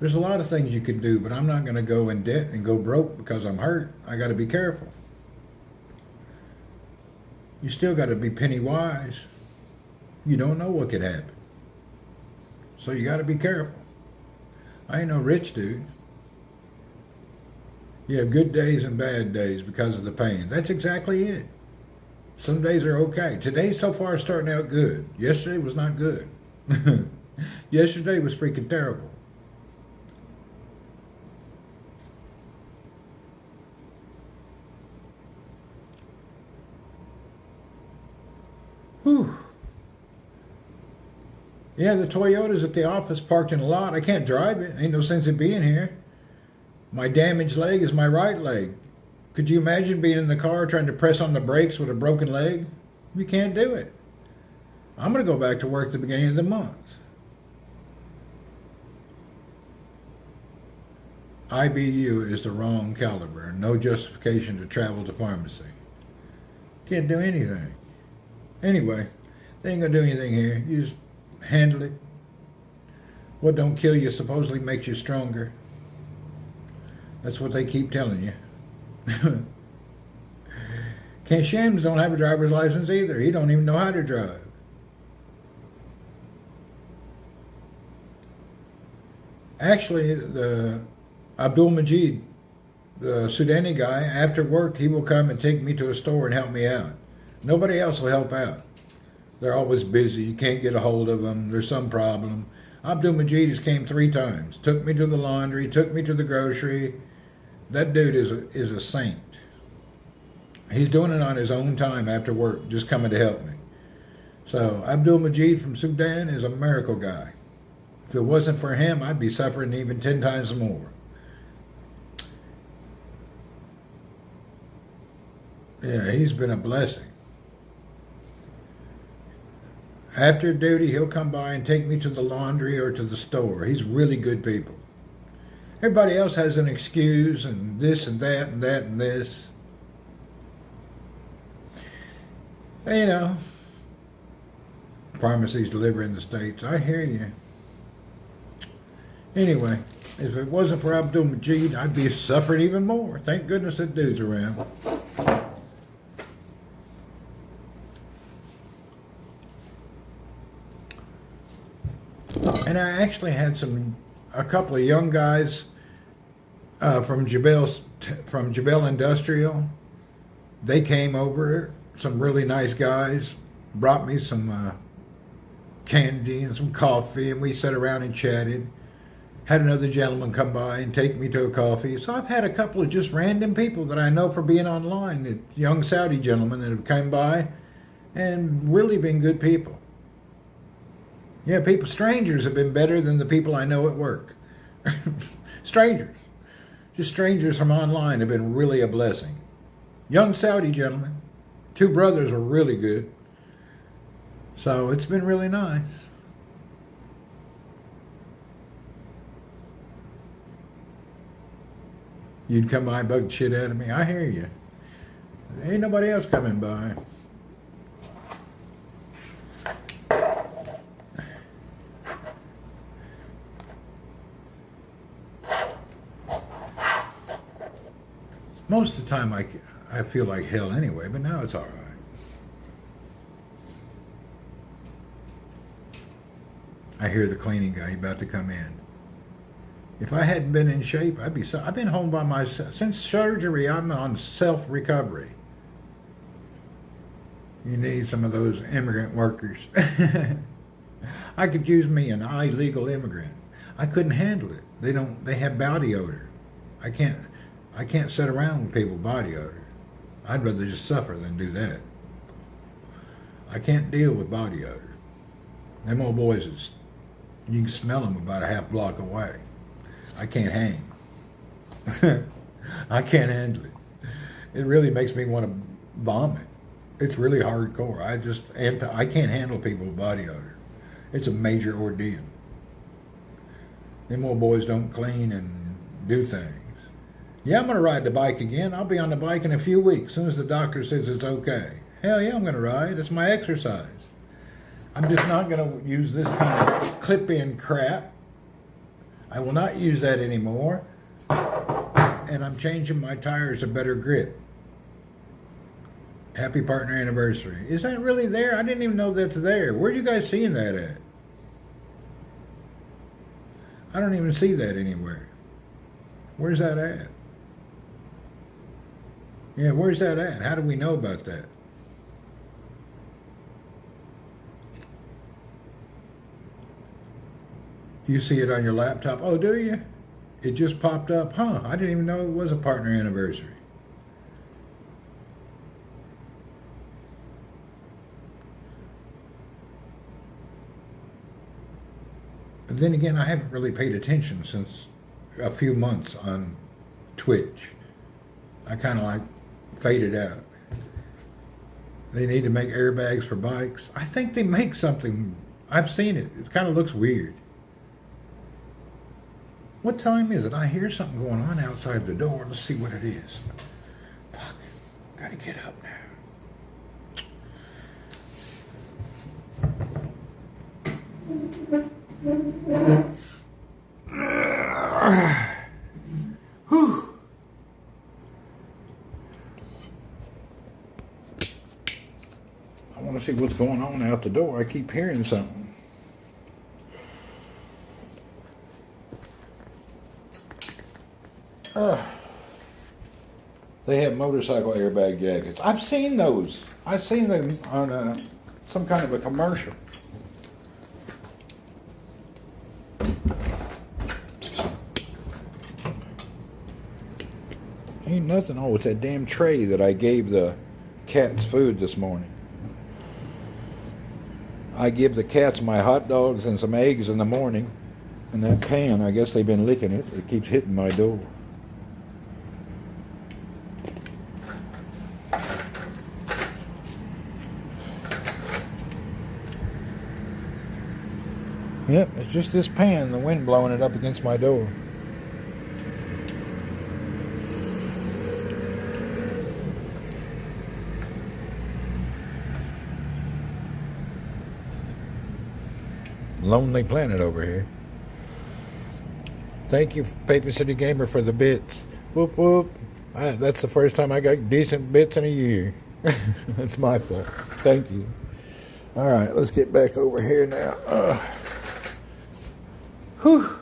There's a lot of things you can do, but I'm not going to go in debt and go broke because I'm hurt. I got to be careful. You still got to be penny wise. You don't know what could happen. So you got to be careful. I ain't no rich dude. You have good days and bad days because of the pain. That's exactly it. Some days are okay. Today so far is starting out good. Yesterday was not good. Yesterday was freaking terrible. Whew. Yeah, the Toyota's at the office parked in a lot. I can't drive it. Ain't no sense in being here. My damaged leg is my right leg. Could you imagine being in the car trying to press on the brakes with a broken leg? You can't do it. I'm going to go back to work at the beginning of the month. IBU is the wrong caliber. No justification to travel to pharmacy. Can't do anything. Anyway, they ain't going to do anything here. You just handle it. What don't kill you supposedly makes you stronger. That's what they keep telling you. Ken Shams don't have a driver's license either. He don't even know how to drive. Actually, the Abdul Majid, the Sudani guy, after work he will come and take me to a store and help me out. Nobody else will help out. They're always busy. You can't get a hold of them. There's some problem. Abdul Majid has came 3 times. Took me to the laundry. Took me to the grocery. That dude is a saint. He's doing it on his own time after work, just coming to help me. So Abdul Majid from Sudan is a miracle guy. If it wasn't for him, I'd be suffering even 10 times more. Yeah, he's been a blessing. After duty, he'll come by and take me to the laundry or to the store. He's really good people. Everybody else has an excuse and this and that and that and this. And, you know, pharmacies deliver in the States. I hear you. Anyway, if it wasn't for Abdul Majid, I'd be suffering even more. Thank goodness that dude's around. And I actually had a couple of young guys from Jebel Industrial. They came over, some really nice guys, brought me some candy and some coffee, and we sat around and chatted. Had another gentleman come by and take me to a coffee. So I've had a couple of just random people that I know for being online, the young Saudi gentlemen that have come by and really been good people. Yeah, strangers have been better than the people I know at work. Strangers. Just strangers from online have been really a blessing. Young Saudi gentlemen. 2 brothers are really good. So it's been really nice. You'd come by and bug the shit out of me. I hear you. There ain't nobody else coming by. Most of the time I feel like hell anyway, but now it's all right. I hear the cleaning guy about to come in. If I hadn't been in shape, I've been home by myself. Since surgery, I'm on self-recovery. You need some of those immigrant workers. I could use me an illegal immigrant. I couldn't handle it. They have body odor. I can't sit around with people with body odor. I'd rather just suffer than do that. I can't deal with body odor. Them old boys, you can smell them about a half block away. I can't hang. I can't handle it. It really makes me want to vomit. It's really hardcore. I can't handle people with body odor. It's a major ordeal. Them old boys don't clean and do things. Yeah, I'm going to ride the bike again. I'll be on the bike in a few weeks, as soon as the doctor says it's okay. Hell yeah, I'm going to ride. It's my exercise. I'm just not going to use this kind of clip-in crap. I will not use that anymore. And I'm changing my tires to better grip. Happy partner anniversary. Is that really there? I didn't even know that's there. Where are you guys seeing that at? I don't even see that anywhere. Where's that at? Yeah, where's that at? How do we know about that? You see it on your laptop? Oh, do you? It just popped up. Huh, I didn't even know it was a partner anniversary. But then again, I haven't really paid attention since a few months on Twitch. I kind of like faded out. They need to make airbags for bikes. I think they make something. I've seen it. It kind of looks weird. What time is it? I hear something going on outside the door. Let's see what it is. Fuck. Gotta get up now. Whew. I want to see what's going on out the door. I keep hearing something. They have motorcycle airbag jackets. I've seen those. I've seen them on some kind of a commercial. Ain't nothing. Oh, it's that damn tray that I gave the cats food this morning. I give the cats my hot dogs and some eggs in the morning. And that pan, I guess they've been licking it. It keeps hitting my door. Yep, it's just this pan, the wind blowing it up against my door. Lonely planet over here. Thank you, Paper City Gamer, for the bits. Whoop whoop. That's the first time I got decent bits in a year. That's my fault. Thank you. All right, let's get back over here now. Whew.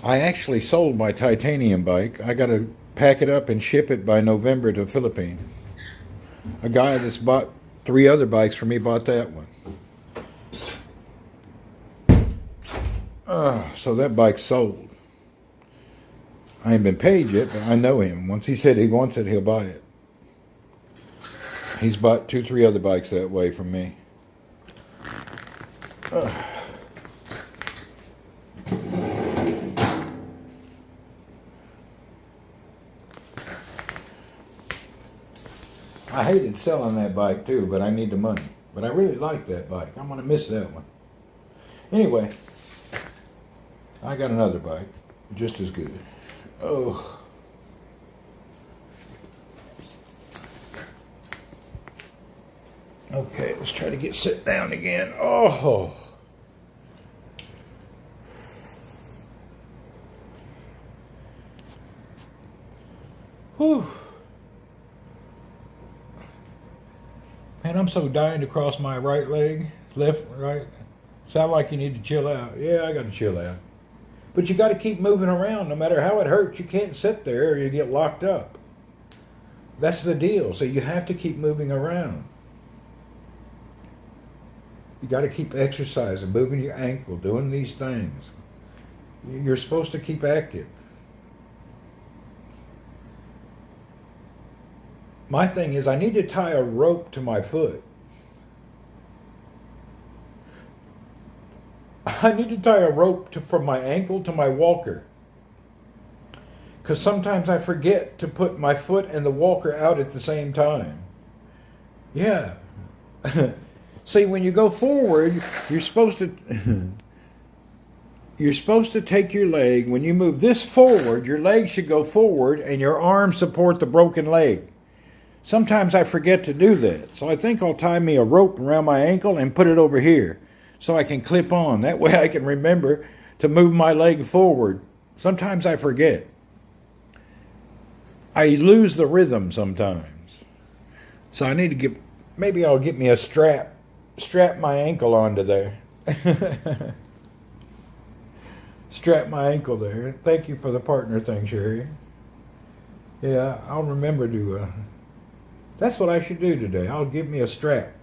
I actually sold my titanium bike. I got to pack it up and ship it by November to the Philippines. A guy that's bought 3 other bikes for me bought that one. So that bike's sold. I ain't been paid yet, but I know him. Once he said he wants it, he'll buy it. He's bought 2, 3 other bikes that way from me. I hated selling that bike too, but I need the money. But I really like that bike. I'm going to miss that one. Anyway, I got another bike, just as good. Oh. Okay, let's try to get sit down again. Oh. Whew. Man, I'm so dying to cross my right leg. Left, right. Sound like you need to chill out. Yeah, I got to chill out. But you got to keep moving around no matter how it hurts. You can't sit there or you get locked up. That's the deal. So you have to keep moving around. You got to keep exercising, moving your ankle, doing these things. You're supposed to keep active. My thing is I need to tie a rope to my foot. I need to tie a rope from my ankle to my walker. Because sometimes I forget to put my foot and the walker out at the same time. Yeah. See, when you go forward, you're supposed to take your leg. When you move this forward, your leg should go forward and your arms support the broken leg. Sometimes I forget to do that. So I think I'll tie me a rope around my ankle and put it over here so I can clip on. That way I can remember to move my leg forward. Sometimes I forget. I lose the rhythm sometimes. So I need to maybe I'll get me a strap my ankle onto there. Strap my ankle there. Thank you for the partner thing, Sherry. Yeah, I'll remember to, that's what I should do today. I'll give me a strap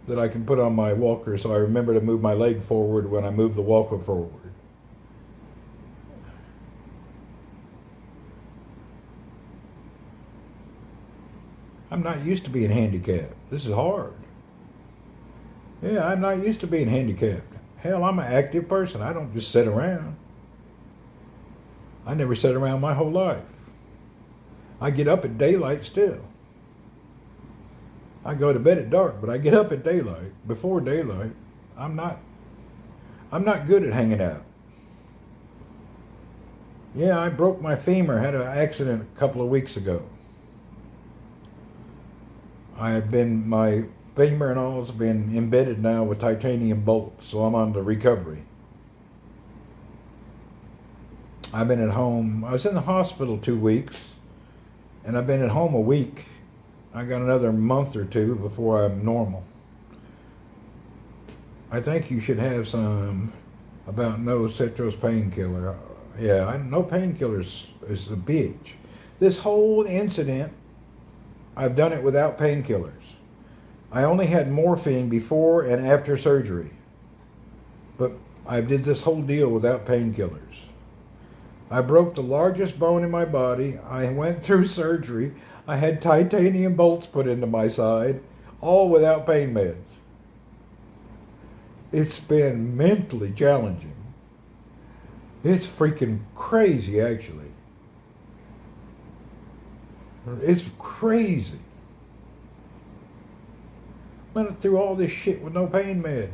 that I can put on my walker so I remember to move my leg forward when I move the walker forward. I'm not used to being handicapped. This is hard. Yeah, I'm not used to being handicapped. Hell, I'm an active person. I don't just sit around. I never sat around my whole life. I get up at daylight still. I go to bed at dark, but I get up at daylight. Before daylight, I'm not good at hanging out. Yeah, I broke my femur, had an accident a couple of weeks ago. My femur and all has been embedded now with titanium bolts, so I'm on the recovery. I've been at home. I was in the hospital 2 weeks, and I've been at home a week. I got another month or two before I'm normal. I think you should have some about no citrus painkiller. Yeah, no painkillers is a bitch. This whole incident, I've done it without painkillers. I only had morphine before and after surgery. But I did this whole deal without painkillers. I broke the largest bone in my body. I went through surgery. I had titanium bolts put into my side, all without pain meds. It's been mentally challenging. It's freaking crazy, actually. It's crazy. Went through all this shit with no pain med.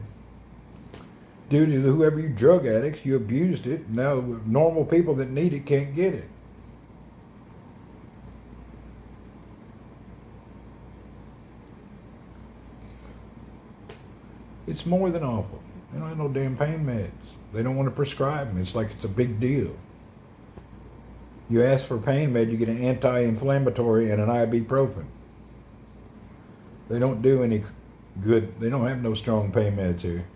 Due to whoever you drug addicts, you abused it. Now normal people that need it can't get it. It's more than awful. They don't have no damn pain meds. They don't want to prescribe them. It's like it's a big deal. You ask for pain med, you get an anti-inflammatory and an ibuprofen. They don't do any good. They don't have no strong pain meds here.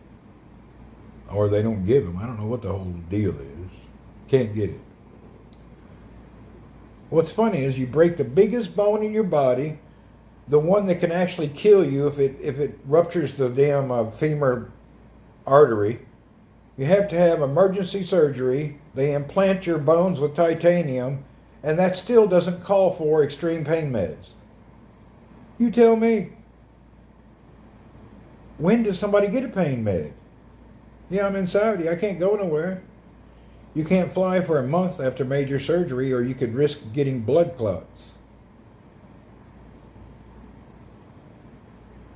Or they don't give them. I don't know what the whole deal is. Can't get it. What's funny is you break the biggest bone in your body, the one that can actually kill you if it ruptures the damn femur artery. You have to have emergency surgery. They implant your bones with titanium, and that still doesn't call for extreme pain meds. You tell me. When does somebody get a pain med? Yeah, I'm in Saudi. I can't go nowhere. You can't fly for a month after major surgery, or you could risk getting blood clots.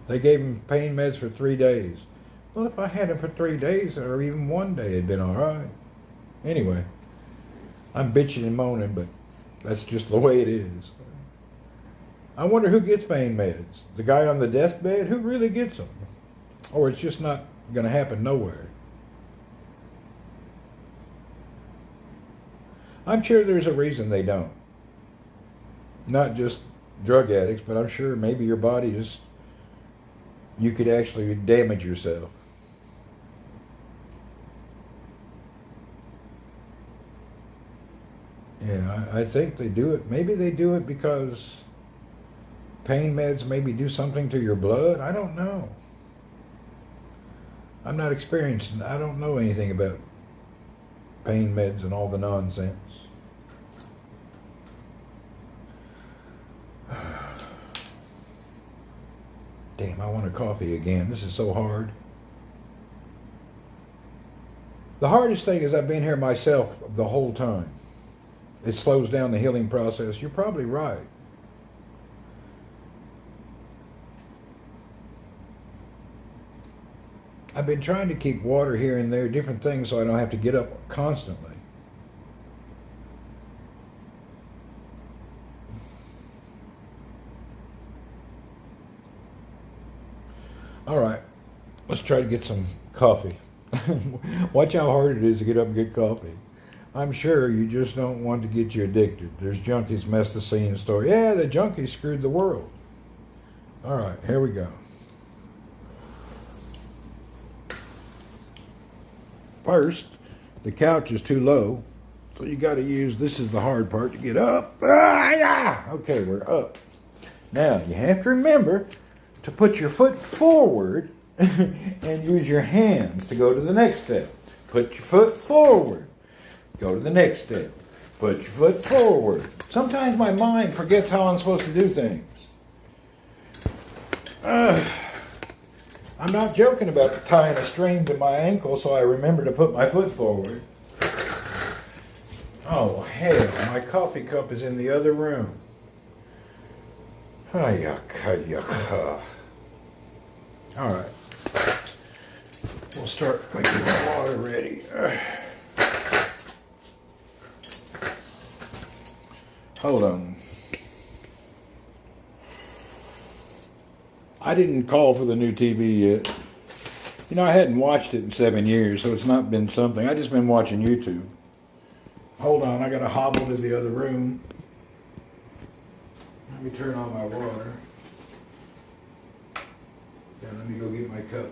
They gave him pain meds for 3 days. Well, if I had it for 3 days, or even 1 day, it'd been all right. Anyway, I'm bitching and moaning, but that's just the way it is. I wonder who gets pain meds. The guy on the deathbed? Who really gets them? Or it's just not going to happen nowhere. I'm sure there's a reason they don't. Not just drug addicts, but I'm sure maybe your body just, you could actually damage yourself. Yeah, I think they do it. Maybe they do it because pain meds maybe do something to your blood? I don't know. I'm not experienced. I don't know anything about pain meds and all the nonsense. Damn, I want a coffee again. This is so hard. The hardest thing is I've been here myself the whole time. It slows down the healing process. You're probably right. I've been trying to keep water here and there, different things, so I don't have to get up constantly. All right, let's try to get some coffee. Watch how hard it is to get up and get coffee. I'm sure you just don't want to get you addicted. There's junkies mess the scene story. Yeah, the junkies screwed the world. All right, here we go. First, the couch is too low, so you got to use, this is the hard part, to get up. Ah, yeah. Okay, we're up. Now, you have to remember to put your foot forward and use your hands to go to the next step. Put your foot forward. Go to the next step. Put your foot forward. Sometimes my mind forgets how I'm supposed to do things. I'm not joking about tying a string to my ankle so I remember to put my foot forward. Oh, hell, my coffee cup is in the other room. All right. We'll start making the water ready. Hold on. I didn't call for the new TV yet. You know, I hadn't watched it in 7 years, so it's not been something. I just been watching YouTube. Hold on, I gotta hobble to the other room. Let me turn on my water. Yeah, let me go get my cup.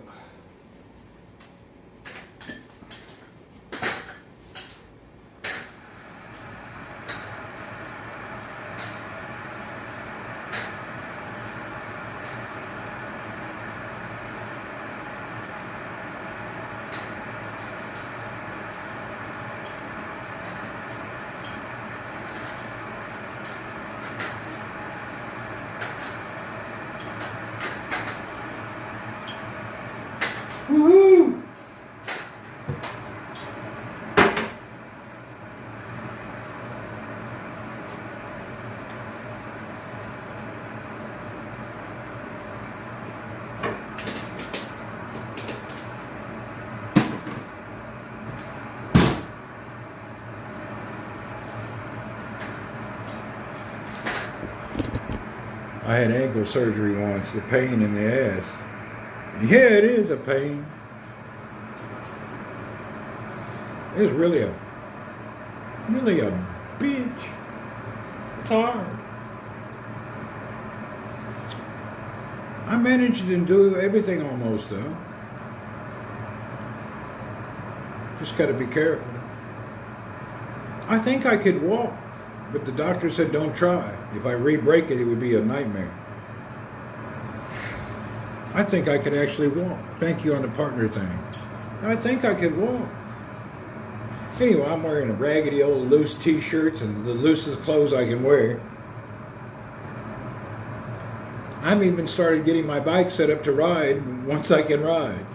Woohoo! I had ankle surgery once, the pain in the ass. Yeah, it is a pain. It's really a bitch. It's hard. I managed to do everything almost though. Just got to be careful. I think I could walk, but the doctor said don't try. If I re-break it, it would be a nightmare. I think I could actually walk. Thank you on the partner thing. I think I could walk. Anyway, I'm wearing a raggedy old loose t-shirts and the loosest clothes I can wear. I'm even started getting my bike set up to ride once I can ride.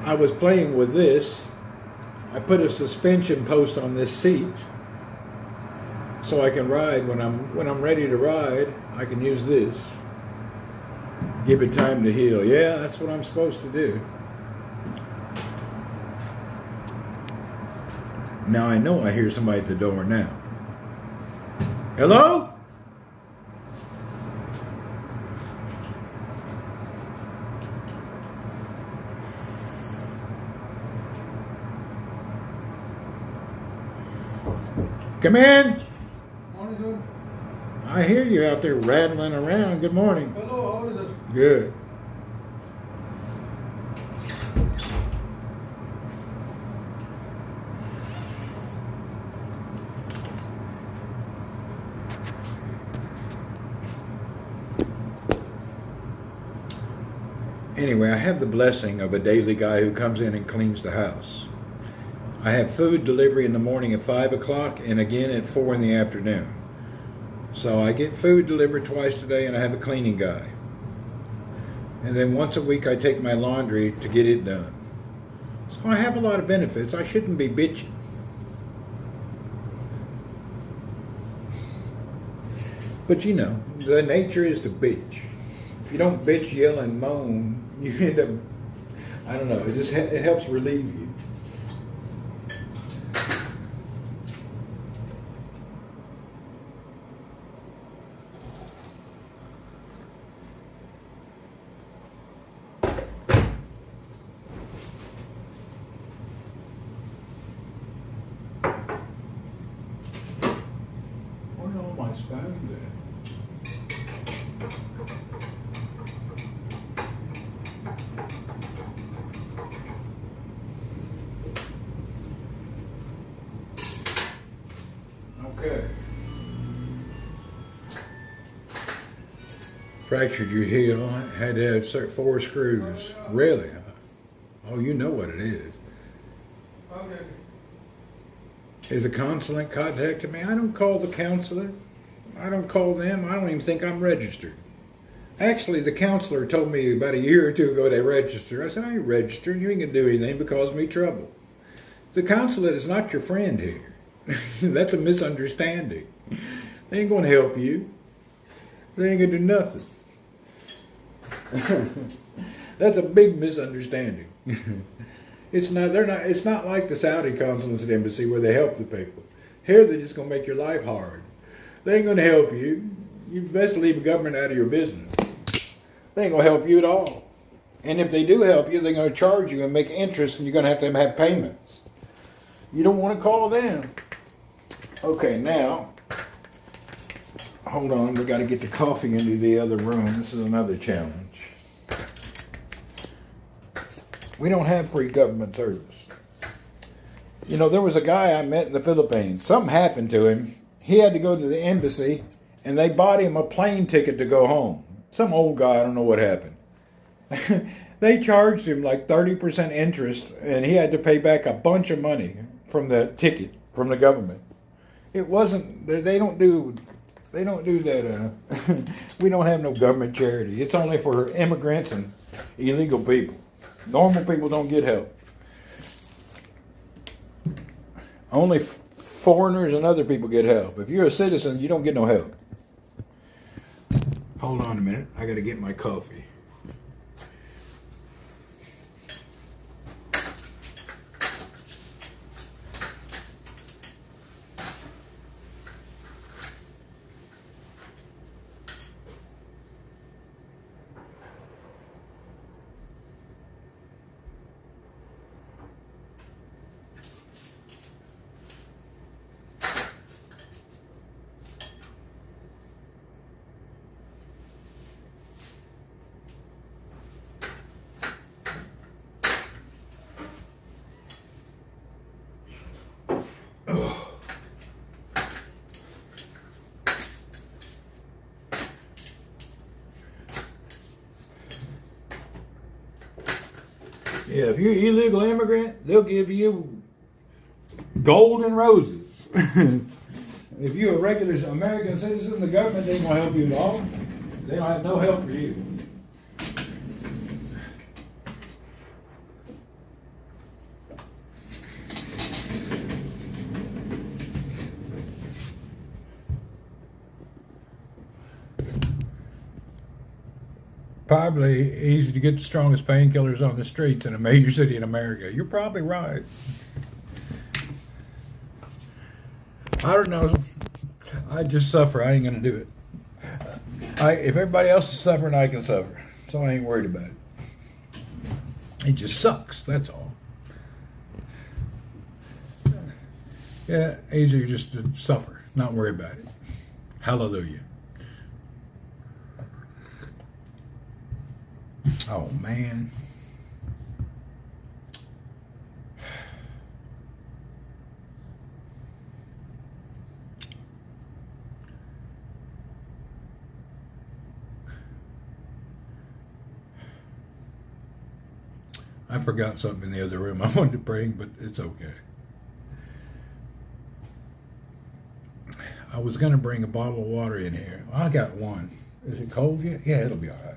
I was playing with this. I put a suspension post on this seat so I can ride when I'm ready to ride. I can use this. Give it time to heal. Yeah, that's what I'm supposed to do. Now I know I hear somebody at the door now. Hello? Come in. Morning, dude. I hear you out there rattling around. Good morning. Hello, how is it? Good. Anyway, I have the blessing of a daily guy who comes in and cleans the house. I have food delivery in the morning at 5 o'clock and again at 4 in the afternoon. So I get food delivered twice a day and I have a cleaning guy. And then once a week I take my laundry to get it done. So I have a lot of benefits. I shouldn't be bitching. But you know, the nature is to bitch. If you don't bitch, yell, and moan, you end up, I don't know, it helps relieve you. Where are all my spoons at? Okay. Fractured your heel. Had to have 4 screws. Really? Oh, you know what it is. Okay. Is the consulate contacting me? I don't call the consulate. I don't call them. I don't even think I'm registered. Actually, the counselor told me about a year or two ago to register. I said, I ain't registered. You ain't going to do anything but cause me trouble. The consulate is not your friend here. That's a misunderstanding. They ain't going to help you. They ain't going to do nothing. That's a big misunderstanding. It's not like the Saudi consulate and embassy where they help the people. Here they're just going to make your life hard. They ain't going to help you. You best leave the government out of your business. They ain't going to help you at all. And if they do help you, they're going to charge you and make interest, and you're going to have payments. You don't want to call them. Okay, now, hold on. We got to get the coffee into the other room. This is another challenge. We don't have free government service. You know, there was a guy I met in the Philippines. Something happened to him. He had to go to the embassy, and they bought him a plane ticket to go home. Some old guy, I don't know what happened. They charged him like 30% interest, and he had to pay back a bunch of money from the ticket from the government. It wasn't. They don't do that. We don't have no government charity. It's only for immigrants and illegal people. Normal people don't get help. Only foreigners and other people get help. If you're a citizen, you don't get no help. Hold on a minute. I got to get my coffee. Yeah, if you're an illegal immigrant, they'll give you gold and roses. If you're a regular American citizen, the government ain't gonna help you at all. They don't have no help for you. Probably easy to get the strongest painkillers on the streets in a major city in America. You're probably right. I don't know. I just suffer. I ain't gonna do it. If everybody else is suffering, I can suffer. So I ain't worried about it. It just sucks. That's all. Yeah, easier just to suffer, not worry about it. Hallelujah. Oh, man. I forgot something in the other room I wanted to bring, but it's okay. I was going to bring a bottle of water in here. I got one. Is it cold yet? Yeah, it'll be all right.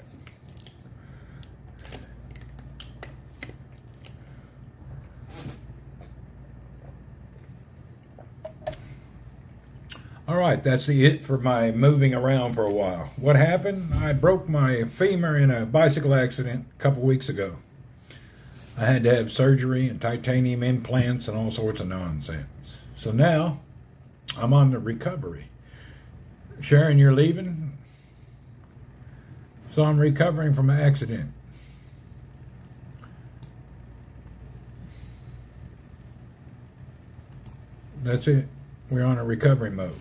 All right, that's it for my moving around for a while. What happened? I broke my femur in a bicycle accident a couple weeks ago. I had to have surgery and titanium implants and all sorts of nonsense. So now I'm on the recovery. Sharon, you're leaving? So I'm recovering from an accident. That's it. We're on a recovery mode.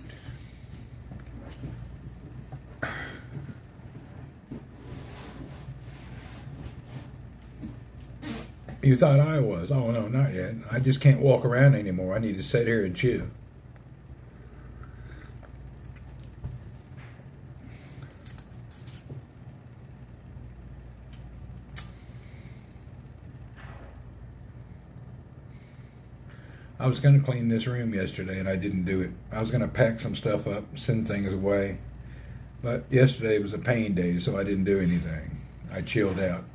You thought I was. Oh, no, not yet. I just can't walk around anymore. I need to sit here and chill. I was going to clean this room yesterday, and I didn't do it. I was going to pack some stuff up, send things away. But yesterday was a pain day, so I didn't do anything. I chilled out.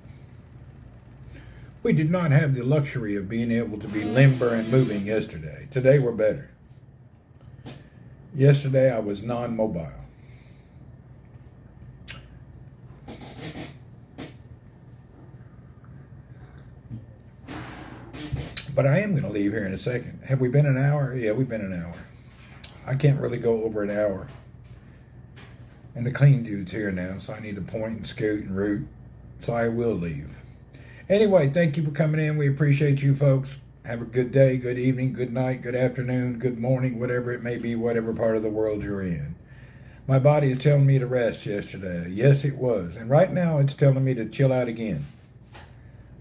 We did not have the luxury of being able to be limber and moving yesterday. Today we're better. Yesterday I was non-mobile. But I am going to leave here in a second. Have we been an hour? Yeah, we've been an hour. I can't really go over an hour. And the clean dude's here now, so I need to point and scoot and root. So I will leave. Anyway, thank you for coming in. We appreciate you folks. Have a good day, good evening, good night, good afternoon, good morning, whatever it may be, whatever part of the world you're in. My body is telling me to rest yesterday. Yes, it was. And right now it's telling me to chill out again.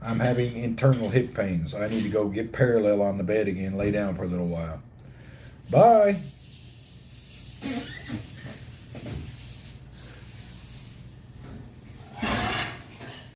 I'm having internal hip pains. I need to go get parallel on the bed again, lay down for a little while. Bye.